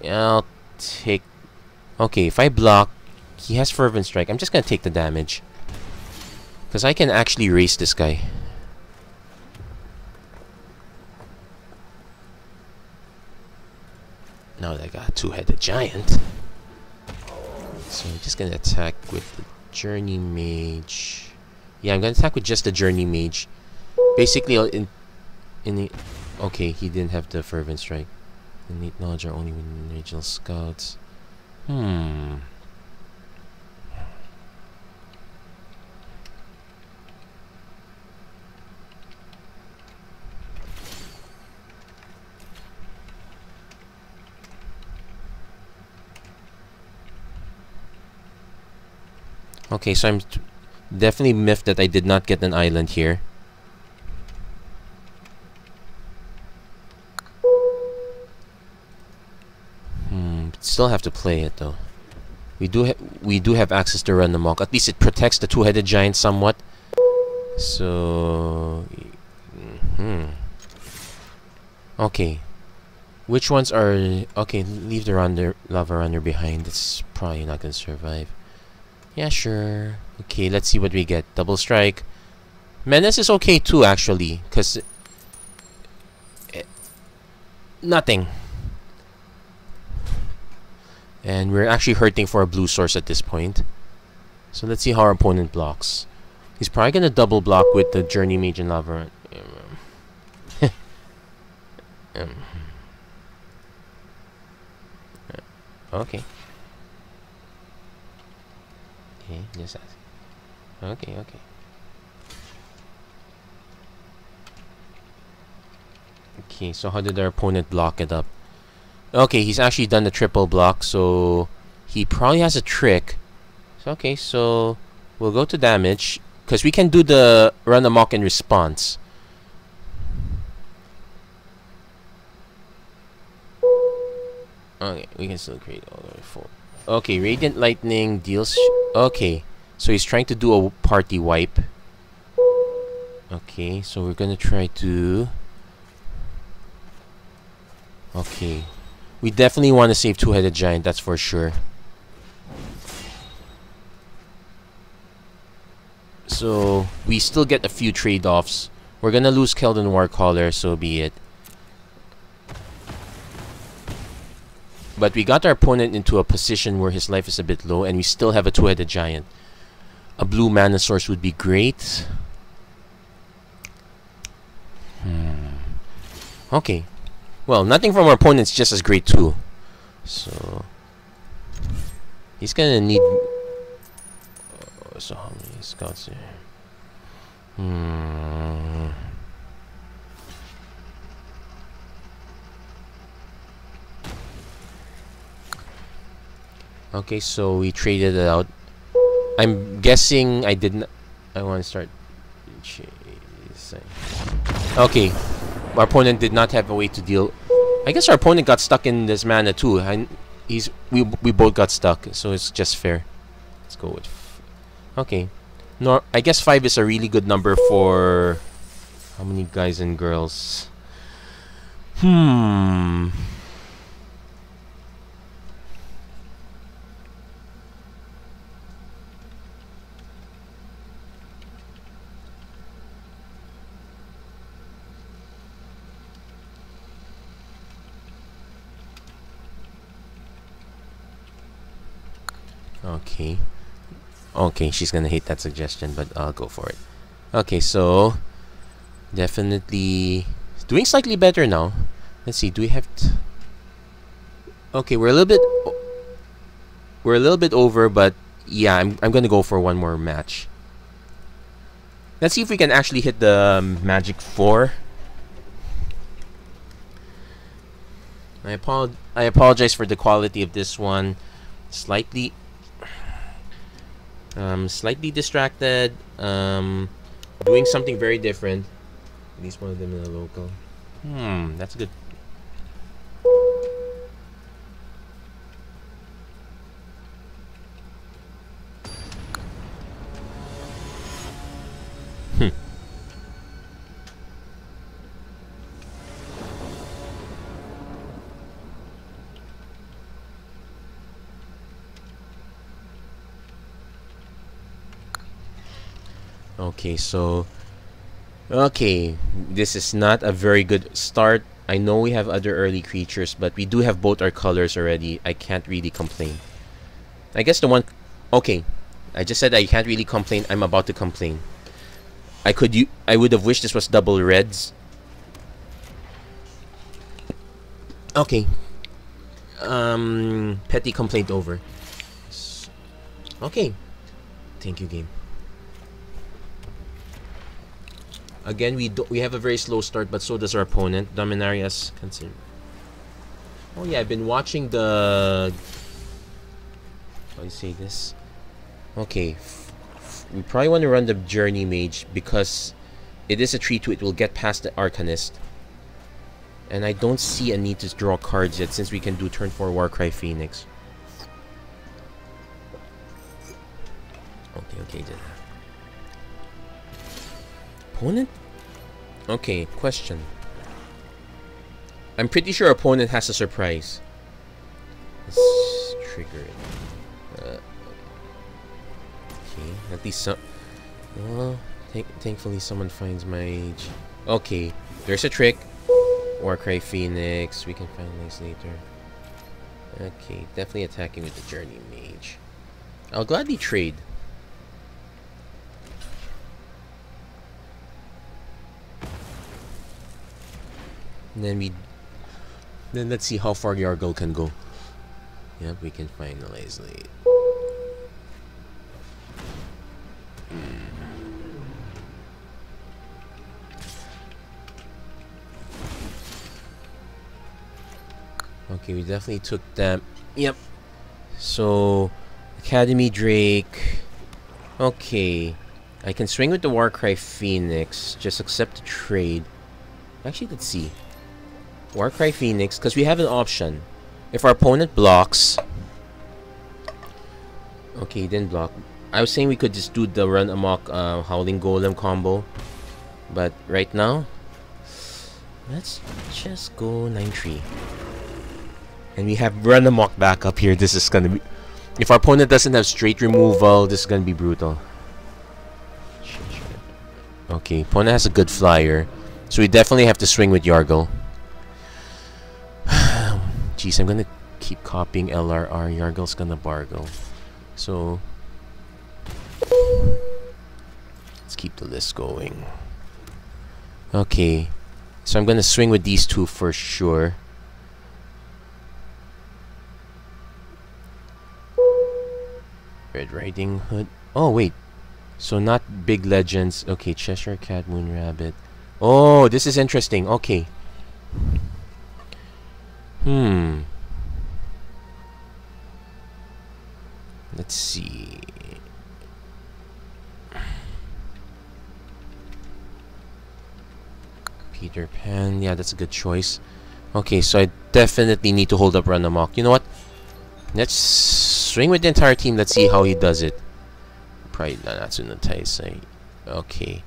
I'll take... Okay, if I block, he has Fervent Strike. I'm just gonna take the damage. Because I can actually race this guy. Now that I got a two-headed giant. So I'm just gonna attack with the Journey Mage. Yeah, I'm gonna attack with just the Journey Mage. Basically, in the... Okay, he didn't have the Fervent Strike. Innate knowledge are only when regional scouts. Okay, so I'm definitely miffed that I did not get an island here. Still have to play it though. We do have access to run amok. At least it protects the two-headed giant somewhat. So okay. Which ones are okay? Leave the lava runner behind. It's probably not gonna survive. Yeah, sure. Okay, let's see what we get. Double strike. Menace is okay too, actually, because nothing. And we're actually hurting for a blue source at this point. So let's see how our opponent blocks. He's probably gonna double block with the Journey Mage and Lava. Okay. Okay, just ask. Okay. Okay, so how did our opponent block it up? Okay, he's actually done the triple block, so he probably has a trick. So, okay, so we'll go to damage, because we can do the run amok in response. Okay, we can still create all the way full. Okay, Radiant Lightning deals... Okay, so he's trying to do a party wipe. Okay, so we're gonna try to... Okay. We definitely want to save two-headed giant, that's for sure. So, we still get a few trade-offs. We're gonna lose Keldon Warcaller, so be it. But we got our opponent into a position where his life is a bit low, and we still have a two-headed giant. A blue mana source would be great. Okay. Well, nothing from our opponent's just as great too. So he's gonna need... so how many scouts here? Okay, so we traded it out. I'm guessing I didn't... I want to start... Okay. Our opponent did not have a way to deal... I guess our opponent got stuck in this mana too. And we both got stuck, so it's just fair. Let's go with... Okay. No, I guess 5 is a really good number for... How many guys and girls? Okay. Okay, she's gonna hate that suggestion, but I'll go for it. Okay, so definitely doing slightly better now. Let's see, do we have okay, we're a little bit over, but yeah, I'm gonna go for one more match. Let's see if we can actually hit the magic 4. I apologize for the quality of this one. Slightly distracted, doing something very different. At least one of them in a local. That's good. Okay, so okay, this is not a very good start. I know we have other early creatures, but we do have both our colors already. I can't really complain. I guess the one... Okay, I just said I can't really complain. I'm about to complain. I would have wished this was double reds. Okay. Petty complaint over. Okay. Thank you, game. Again, we have a very slow start, but so does our opponent. Dominaria's concerned. Oh yeah, I've been watching the... How do you say this? Okay. We probably want to run the Journey Mage because it is a 3/2. It will get past the Arcanist. And I don't see a need to draw cards yet since we can do turn 4 Warcry Phoenix. Okay, did that. Opponent? Okay, question. I'm pretty sure opponent has a surprise. Let's trigger it. Okay, at least some... Well, thankfully someone finds mage. Okay, there's a trick. Warcry Phoenix. We can finalize later. Okay, definitely attacking with the Journey Mage. I'll gladly trade. And then let's see how far Yargle can go. Yep, we can finalize late. Okay, we definitely took that. Yep. So, Academy Drake. Okay. I can swing with the Warcry Phoenix. Just accept the trade. Actually, let's see. Warcry Phoenix, because we have an option. If our opponent blocks... Okay, he didn't block. I was saying we could just do the Run Amok Howling Golem combo. But right now, let's just go 9-3. And we have Run Amok back up here. This is gonna be... If our opponent doesn't have straight removal, this is gonna be brutal. Okay, opponent has a good flyer. So we definitely have to swing with Yargle. Jeez, I'm gonna keep copying LRR. Yargle's gonna bargle. So... let's keep the list going. Okay. So I'm gonna swing with these two for sure. Red Riding Hood. Oh, wait. So not big legends. Okay, Cheshire Cat, Moon Rabbit. Oh, this is interesting. Okay. Let's see. Peter Pan. Yeah, that's a good choice. Okay, so I definitely need to hold up Run Amok. You know what? Let's swing with the entire team. Let's see how he does it. Probably Nanatsu no Taisai. Okay.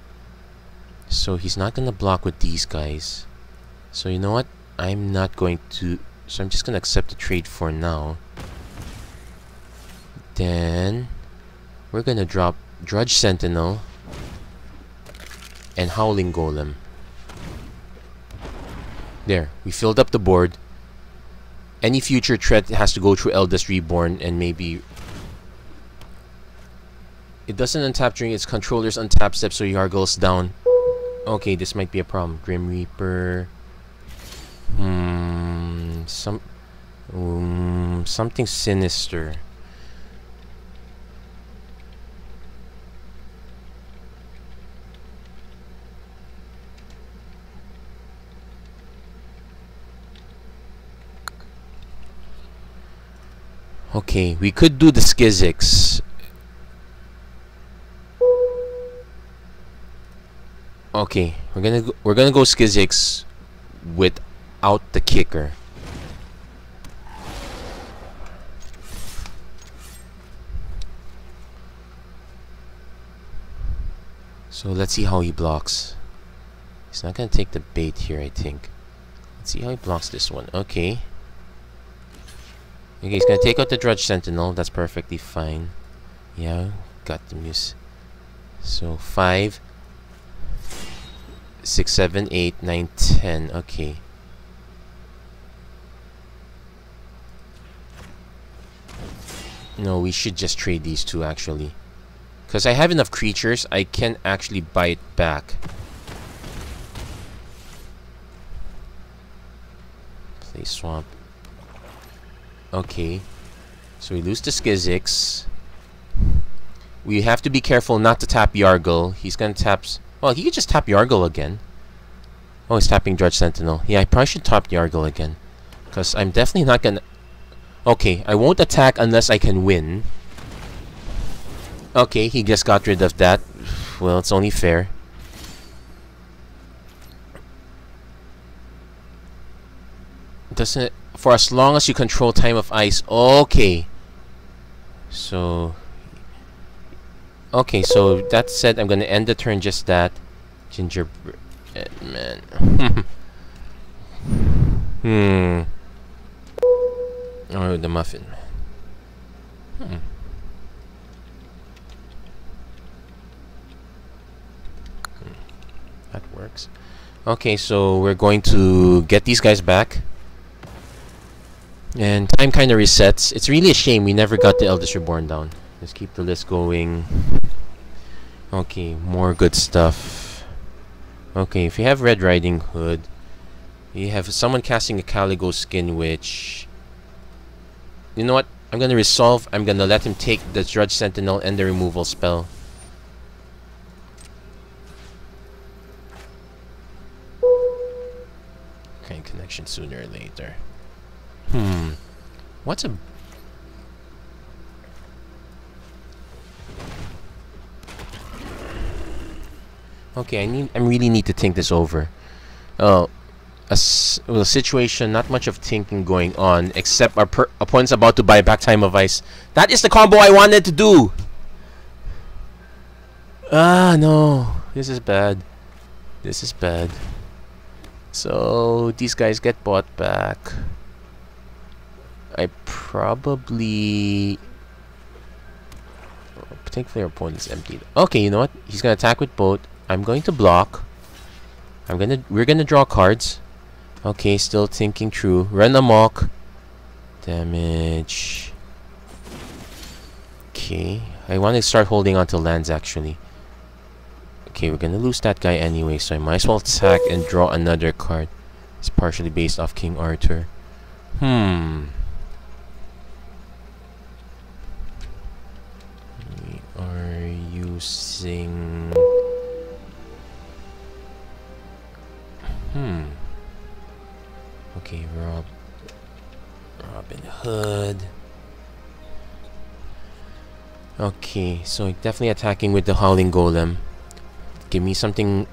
So he's not gonna block with these guys. So you know what? I'm not going to... So I'm just gonna accept the trade for now. Then... we're gonna drop Drudge Sentinel and Howling Golem. There. We filled up the board. Any future threat has to go through Eldest Reborn and maybe... It doesn't untap during its controller's untap step, so Yargle's down. Okay, this might be a problem. Grim Reaper. Something sinister. Okay, we could do the Skizix. Okay, we're gonna go Skizix without the kicker. So let's see how he blocks. He's not gonna take the bait here, I think. Let's see how he blocks this one. Okay. Okay, he's gonna take out the Drudge Sentinel. That's perfectly fine. Yeah, got the muse. So 5. 6, 7, 8, 9, 10. Okay. No, we should just trade these two actually. Because I have enough creatures, I can actually buy it back. Play swamp. Okay. So we lose to Skizix. We have to be careful not to tap Yargle. He's gonna tap... Well, he could just tap Yargle again. Oh, he's tapping Drudge Sentinel. Yeah, I probably should tap Yargle again. Because I'm definitely not gonna... Okay, I won't attack unless I can win. Okay, he just got rid of that. Well, it's only fair. Doesn't... For as long as you control Time of Ice. Okay. So... Okay, so that said, I'm gonna end the turn just that. Gingerbread man. Oh, the muffin. That works. Okay, so we're going to get these guys back. And time kind of resets. It's really a shame we never got the Eldest Reborn down. Let's keep the list going. Okay, more good stuff. Okay, if you have Red Riding Hood, you have someone casting a Caligo Skin Witch. You know what? I'm gonna resolve. I'm gonna let him take the Drudge Sentinel and the removal spell. Kind connection sooner or later. What's a... Okay, I really need to think this over. Well, a situation, not much of thinking going on, except our opponent's about to buy back Time of Ice. That is the combo I wanted to do! Ah, no. This is bad. This is bad. So, these guys get bought back. I probably... Thankfully our opponent's emptied. Okay, you know what? He's gonna attack with both. I'm going to block. We're gonna draw cards. Okay, still thinking through. Run amok. Damage. Okay. I want to start holding on to lands actually. Okay, we're gonna lose that guy anyway, so I might as well attack and draw another card. It's partially based off King Arthur. We are using... Okay, Robin Hood. Okay, so definitely attacking with the Howling Golem. Give me something...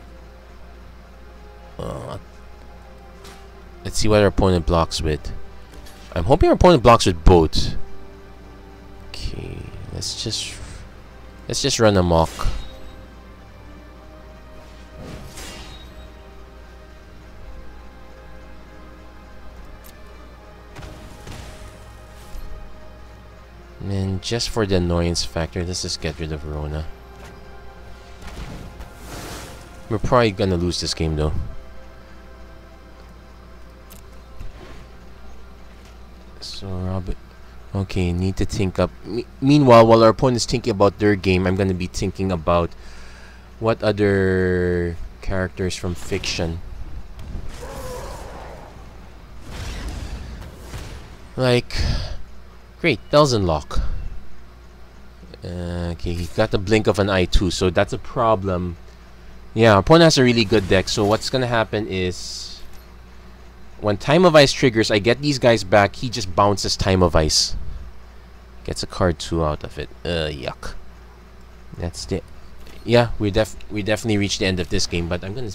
let's see what our opponent blocks with. I'm hoping our opponent blocks with both. Okay, let's just run amok. And then just for the annoyance factor, let's just get rid of Rona. We're probably gonna lose this game though. So Robin, okay, need to think up. Meanwhile, while our opponent is thinking about their game, I'm gonna be thinking about what other characters from fiction. Like, great, Belzenlock. Okay, he got the blink of an eye too, so that's a problem. Yeah, our opponent has a really good deck, so what's gonna happen is when Time of Ice triggers, I get these guys back, he just bounces Time of Ice. Gets a card 2 out of it. Yuck. That's the... Yeah, we definitely reached the end of this game, but I'm gonna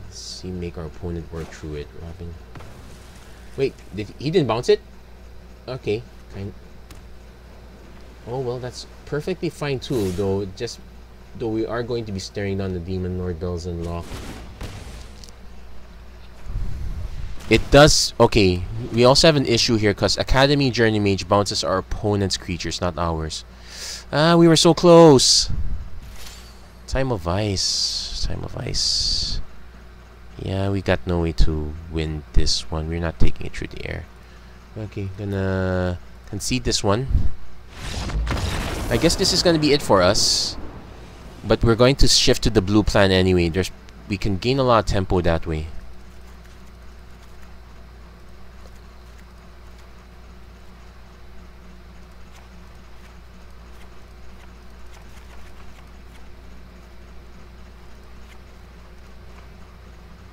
see, make our opponent work through it. Robin. Wait, he didn't bounce it? Okay. Oh well, that's perfectly fine too, though we are going to be staring down the Demon Lord Belzenlock. It does... Okay, we also have an issue here because Academy Journey Mage bounces our opponent's creatures, not ours. Ah, we were so close. Time of Ice. Time of Ice. Yeah, we got no way to win this one. We're not taking it through the air. Okay, gonna concede this one. I guess this is gonna be it for us. But we're going to shift to the blue plan anyway. We can gain a lot of tempo that way.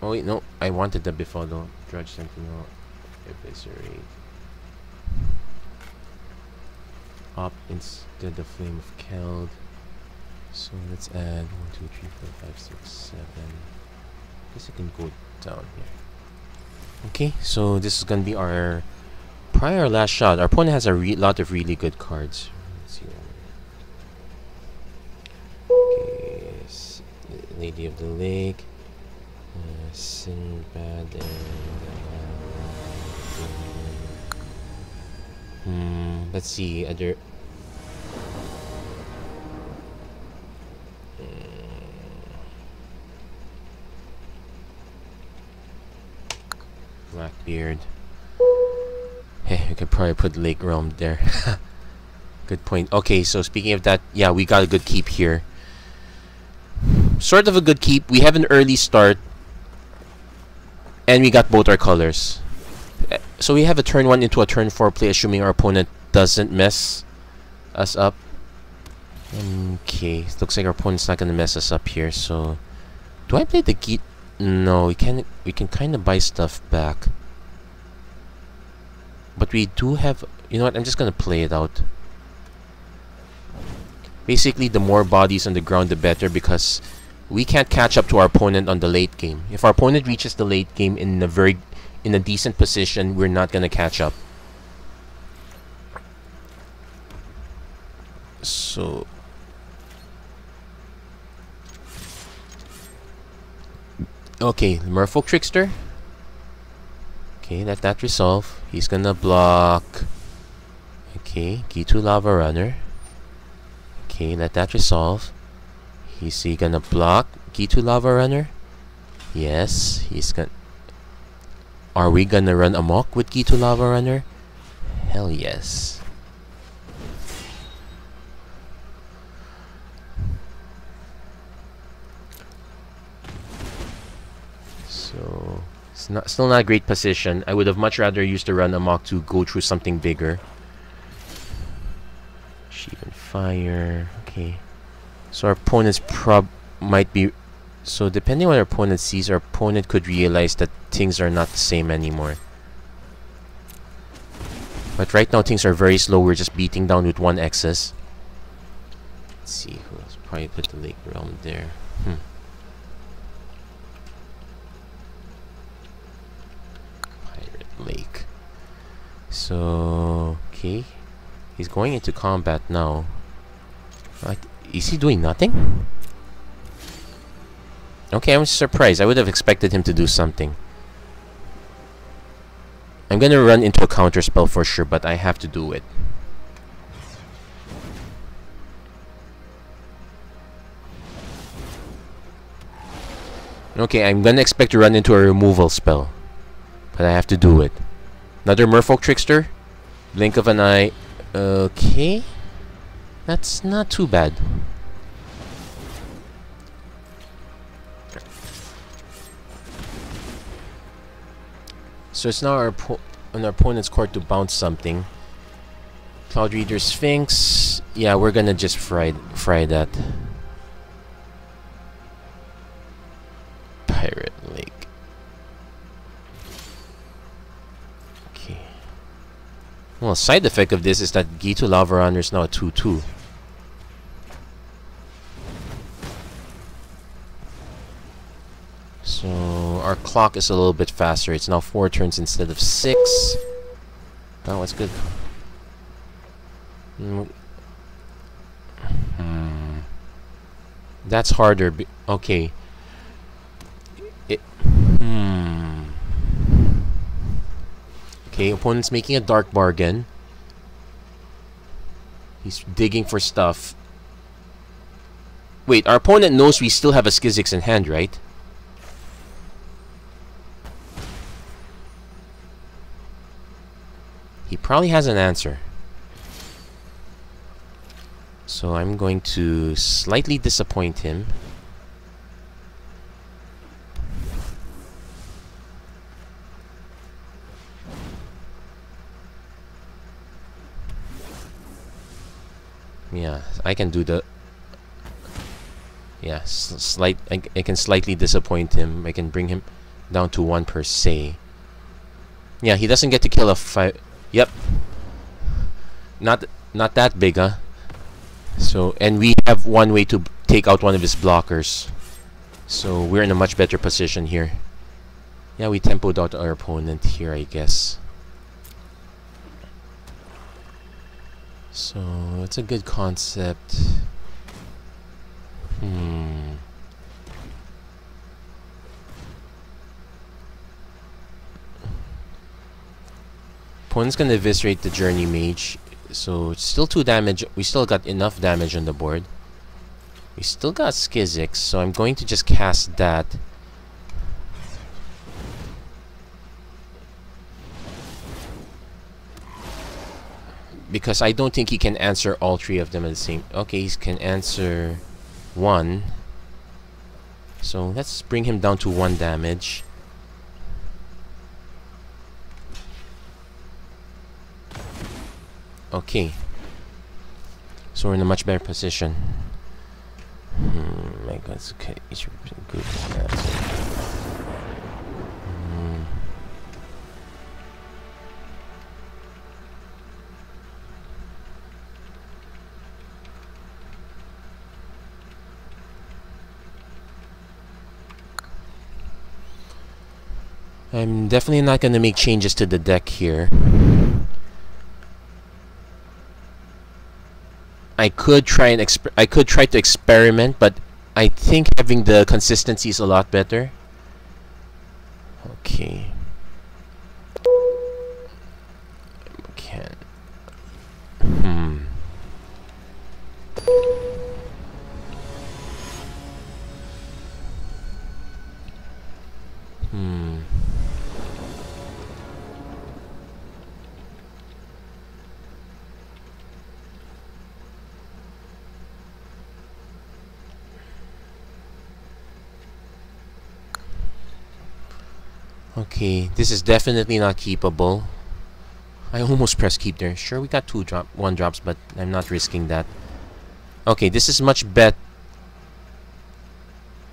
Oh wait, no, I wanted the befuddle. Drudge Sentinel, eviscerate. Up instead of Flame of Keld. So let's add 1, 2, 3, 4, 5, 6, 7. Guess I can go down here. Okay, so this is gonna be our probably our last shot. Our opponent has a lot of really good cards. Let's see. Okay, Lady of the Lake. Sinbad and let's see other Blackbeard. Hey, we could probably put Lake Realm there. Good point. Okay, so speaking of that, yeah, we got a good keep here. Sort of a good keep. We have an early start. And we got both our colors. So we have a turn 1 into a turn 4 play, assuming our opponent doesn't mess us up. Okay, looks like our opponent's not gonna mess us up here. So, do I play the Geet? No, we can kind of buy stuff back. But we do have. You know what? I'm just gonna play it out. Basically, the more bodies on the ground, the better, because we can't catch up to our opponent on the late game. If our opponent reaches the late game in a decent position, we're not gonna catch up. So okay, Merfolk Trickster. Okay, let that resolve. He's gonna block. Okay, Gitu Lava Runner. Okay, let that resolve. Is he gonna block Gitu Lava Runner? Yes, he's gonna. Are we gonna run amok with Gitu Lava Runner? Hell yes. So still not a great position. I would have much rather used the run amok to go through something bigger. Sheevan Fire. Okay. So our opponent's might be. So depending on what our opponent sees, our opponent could realize that things are not the same anymore. But right now things are very slow. We're just beating down with 1 excess. Let's see who else. Probably put the Lake Realm there. Pirate Lake. So okay, he's going into combat now. Is he doing nothing? Okay, I'm surprised. I would have expected him to do something. I'm gonna run into a counter spell for sure, but I have to do it. Okay, I'm gonna expect to run into a removal spell, but I have to do it. Another Merfolk Trickster. Blink of an eye. Okay. That's not too bad. So it's now on our opponent's court to bounce something. Cloud Reader Sphinx. Yeah, we're gonna just fry that. Pirate Lake. Okay. Well, side effect of this is that Gitu Lava Runner is now a 2/2. So our clock is a little bit faster. It's now 4 turns instead of 6. Oh, that's good. That's harder. Okay. Okay, opponent's making a dark bargain. He's digging for stuff. Wait, our opponent knows we still have a Skizix in hand, right? He probably has an answer. So I'm going to slightly disappoint him. Yeah, I can do the... Yeah, I can slightly disappoint him. I can bring him down to 1 per se. Yeah, he doesn't get to kill a 5... Yep. Not that big, huh? So, and we have one way to take out one of his blockers. So, we're in a much better position here. Yeah, we tempoed out our opponent here, I guess. So, it's a good concept. Opponent's gonna eviscerate the Journey Mage. So, it's still 2 damage. We still got enough damage on the board. We still got Skizix, so I'm going to just cast that. Because I don't think he can answer all 3 of them at the same... Okay, he can answer 1. So let's bring him down to 1 damage. Okay. So we're in a much better position. My God, it's okay. It's good. I'm definitely not going to make changes to the deck here. I could try to experiment, but I think having the consistency is a lot better. Okay. Can. Okay, this is definitely not keepable. I almost pressed keep there. Sure, we got 1 drops, but I'm not risking that. Okay, this is much better.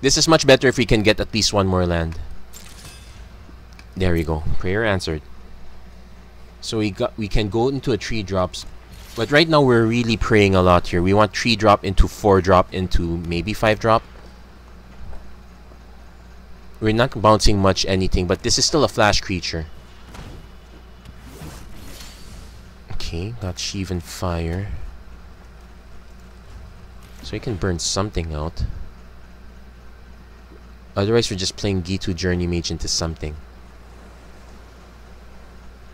This is much better if we can get at least 1 more land. There we go. Prayer answered. So we can go into a 3 drops. But right now we're really praying a lot here. We want 3 drop into 4 drop into maybe 5 drop. We're not bouncing much anything, but this is still a flash creature. Okay, got Sheevan Fire. So we can burn something out. Otherwise, we're just playing Gitu Journey Mage into something.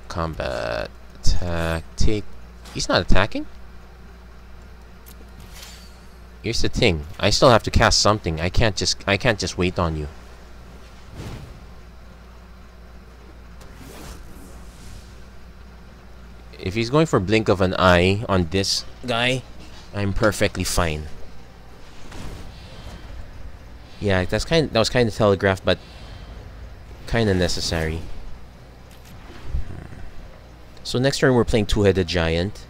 Combat. Attack. Take. He's not attacking? Here's the thing. I still have to cast something. I can't just wait on you. If he's going for Blink of an Eye on this guy, I'm perfectly fine. Yeah, that was kind of telegraphed, but kind of necessary. So next turn we're playing 2-headed Giant,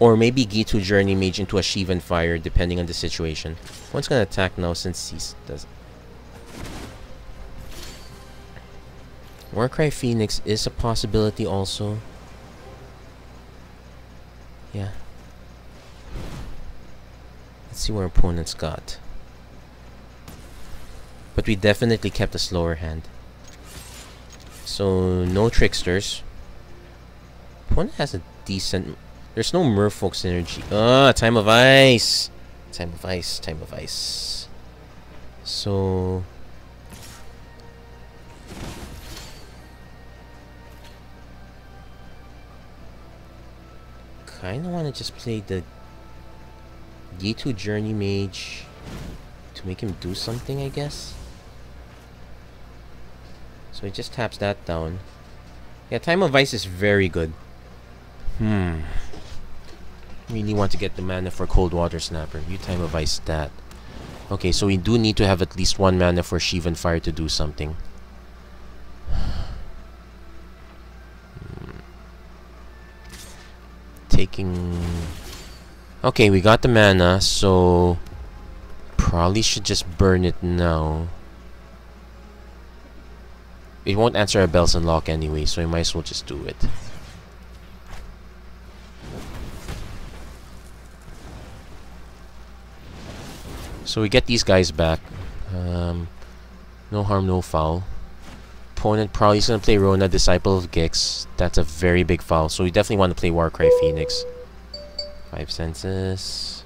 or maybe Gitu Journey Mage into a Sheevan Fire, depending on the situation. One's gonna attack now since he does. Warcry Phoenix is a possibility also. Yeah. Let's see what our opponent's got. But we definitely kept a slower hand. So, no Tricksters. Opponent has a decent... There's no Merfolk synergy. Ah, Time of Ice! Time of Ice, Time of Ice. So... Kinda wanna just play the Gitu Journey Mage to make him do something, I guess. So he just taps that down. Yeah, Time of Ice is very good. Really want to get the mana for Cold Water Snapper. You Time of Ice that. Okay, so we do need to have at least 1 mana for Shivan Fire to do something. Taking... Okay, we got the mana, so... Probably should just burn it now. It won't answer our Bells Unlock anyway, so we might as well just do it. So we get these guys back. No harm, no foul. Opponent probably is going to play Rona, Disciple of Gix. That's a very big foul, so we definitely want to play Warcry Phoenix. 5 senses.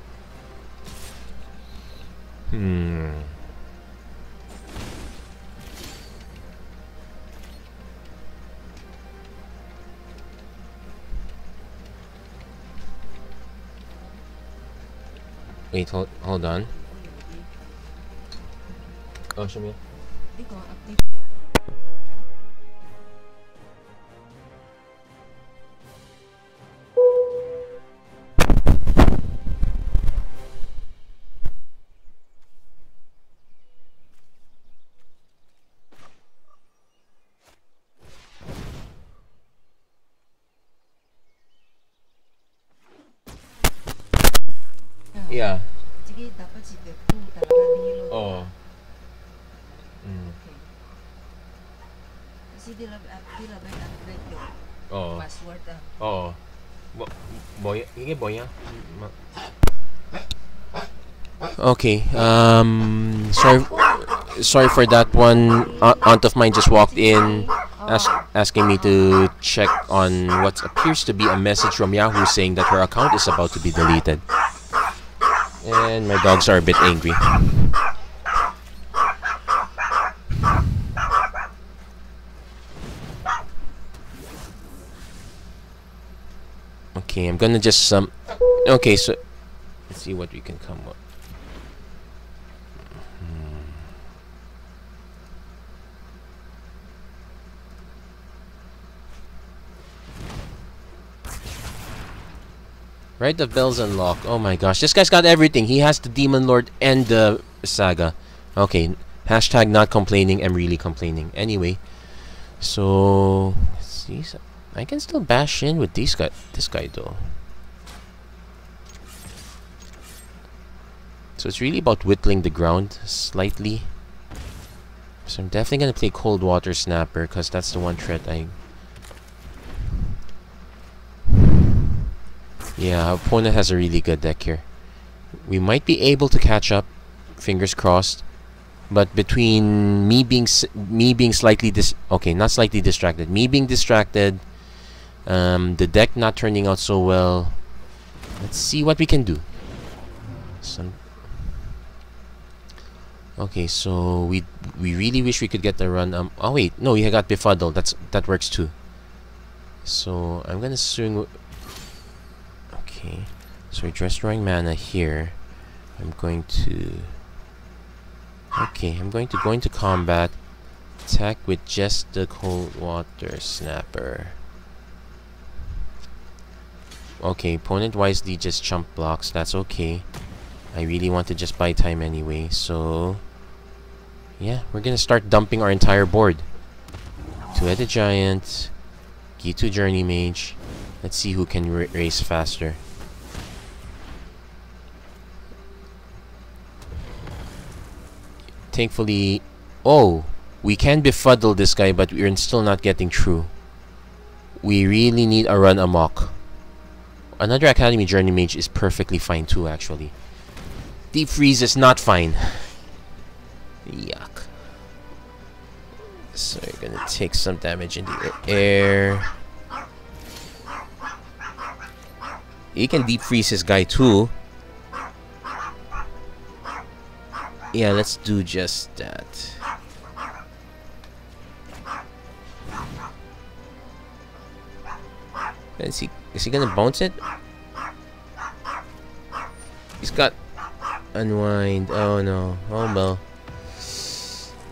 Wait, hold on. Oh, show me. Yeah. Oh. Oh. Password Oh. Boy, sige boya. Okay. Sorry for that one. Aunt of mine just walked in, asking me to check on what appears to be a message from Yahoo saying that her account is about to be deleted. And my dogs are a bit angry. Okay, I'm gonna just okay, so let's see what we can come up. Right, the Bells Unlock. Oh my gosh, this guy's got everything. He has the Demon Lord and the Saga. Okay, hashtag not complaining. I'm really complaining. Anyway, so let's see. I can still bash in with this guy though. So it's really about whittling the ground slightly. So I'm definitely gonna play Cold Water Snapper because that's the one threat I. Yeah, our opponent has a really good deck here. We might be able to catch up, fingers crossed. But between me being slightly not slightly distracted, me being distracted, the deck not turning out so well. Let's see what we can do. Okay, so we really wish we could get the run. Oh wait, no, we got befuddled. That works too. So I'm gonna swing. Okay, so we're just drawing mana here. I'm going to go into combat. Attack with just the Cold Water Snapper. Okay, opponent wisely just chump blocks. That's okay. I really want to just buy time anyway, so yeah, we're gonna start dumping our entire board. Two-headed Giant, G2 Journey Mage. Let's see who can race faster. Thankfully, oh, we can befuddle this guy, but we're still not getting through. We really need a run amok. Another Academy Journey Mage is perfectly fine too, actually. Deep Freeze is not fine. Yuck. So you're gonna take some damage in the air. He can Deep Freeze his guy too. Yeah, let's do just that. Is he gonna bounce it? He's got Unwind. Oh no. Oh well.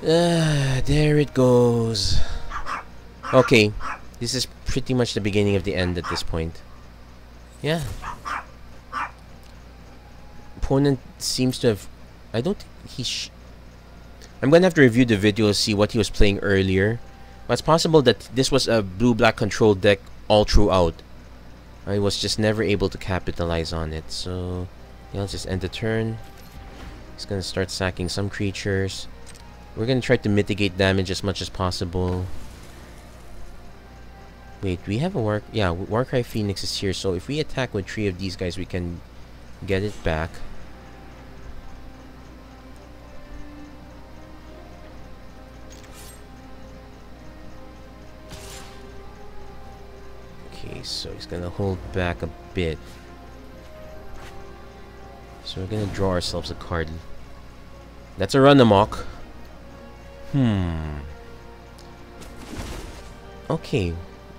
There it goes. Okay. This is pretty much the beginning of the end at this point. Yeah. Opponent seems to have... I don't think he... I'm gonna have to review the video, see what he was playing earlier. But it's possible that this was a blue-black control deck all throughout. I was just never able to capitalize on it. So, yeah, let's just end the turn. He's gonna start sacking some creatures. We're gonna try to mitigate damage as much as possible. Wait, we have a War... Yeah, Warcry Phoenix is here. So if we attack with 3 of these guys, we can get it back. Okay, so he's gonna hold back a bit. So we're gonna draw ourselves a card. That's a run amok. Okay,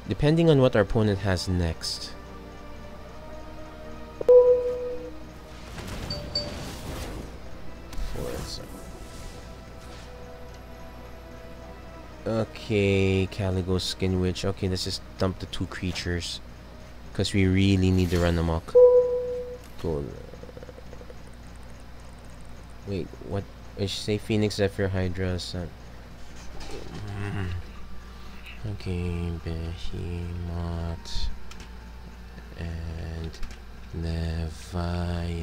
depending on what our opponent has next. Okay, Caligo Skin Witch. Okay, let's just dump the 2 creatures. Because we really need to run amok. Cool. Wait, what? I should say Phoenix, Zephyr, Hydra, Sun. Okay, Behemoth. And Leviathan.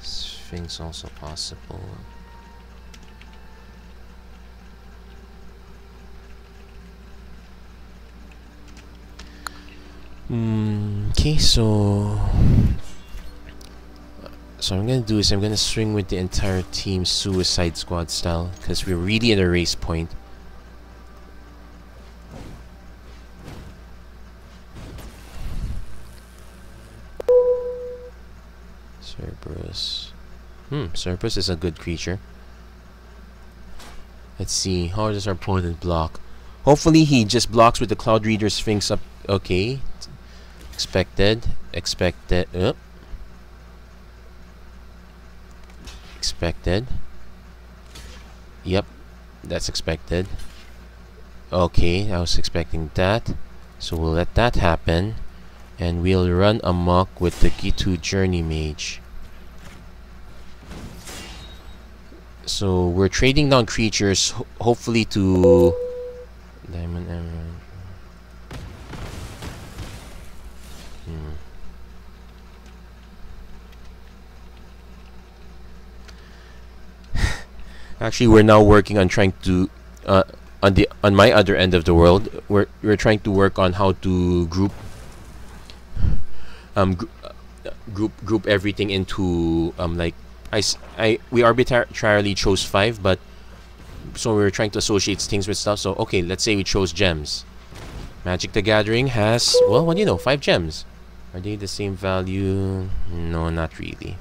Sphinx also possible. Okay, so what I'm gonna do is I'm gonna swing with the entire team Suicide Squad style because we're really at a race point. Cerberus. Cerberus is a good creature. Let's see, how does our opponent block? Hopefully he just blocks with the Cloud Reader Sphinx up. Okay. Expected. Expected. Expected. Yep. That's expected. Okay, I was expecting that. So we'll let that happen. And we'll run amok with the Gitu Journey Mage. So we're trading down creatures, hopefully to Diamond Emerald. Actually, we're now working on trying to on my other end of the world. We're trying to work on how to group everything into like we arbitrarily chose 5, but so we were trying to associate things with stuff. So okay, let's say we chose gems. Magic the Gathering has, well, what do you know, 5 gems. Are they the same value? No, not really.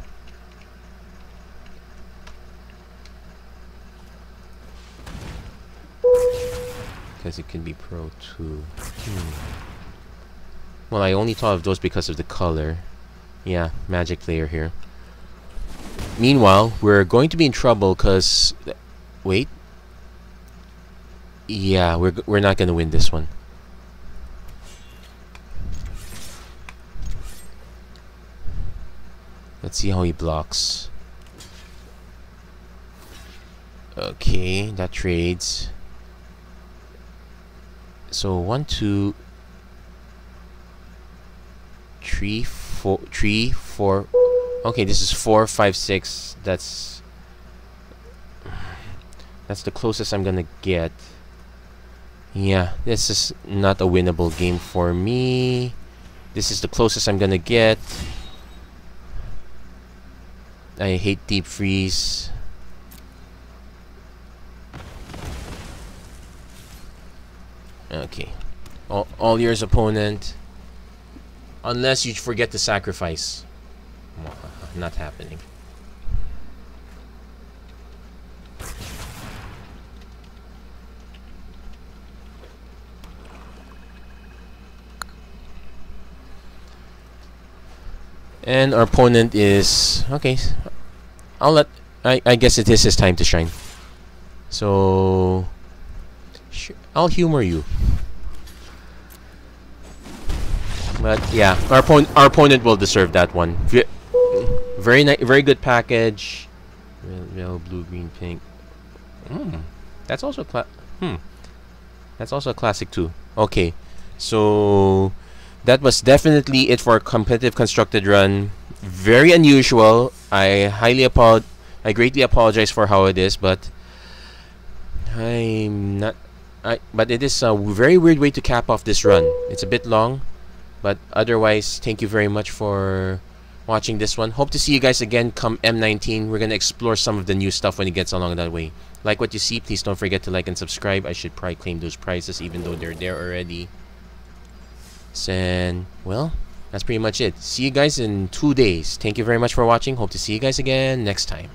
Because it can be Pro 2. Well, I only thought of those because of the color. Yeah, Magic player here. Meanwhile, we're going to be in trouble because... Wait. Yeah, we're not going to win this one. Let's see how he blocks. Okay, that trades. So 1, 2, 3, 4. Okay, this is 4, 5, 6. That's the closest I'm gonna get. Yeah, this is not a winnable game for me. This is the closest I'm gonna get. I hate Deep Freeze. Okay. All yours, opponent. Unless you forget to sacrifice. Not happening. And our opponent is... Okay. I guess it is his time to shine. So I'll humor you. But yeah, our opponent will deserve that one. Very good package. Yellow, blue, green, pink. That's also that's also a classic too. Okay, so that was definitely it for a competitive constructed run. Very unusual. I greatly apologize for how it is, but but it is a very weird way to cap off this run. It's a bit long, but otherwise, thank you very much for watching this one. Hope to see you guys again come M19. We're gonna explore some of the new stuff when it gets along that way. Like what you see, please don't forget to like and subscribe. I should probably claim those prizes even though they're there already. And well, that's pretty much it. See you guys in 2 days. Thank you very much for watching. Hope to see you guys again next time.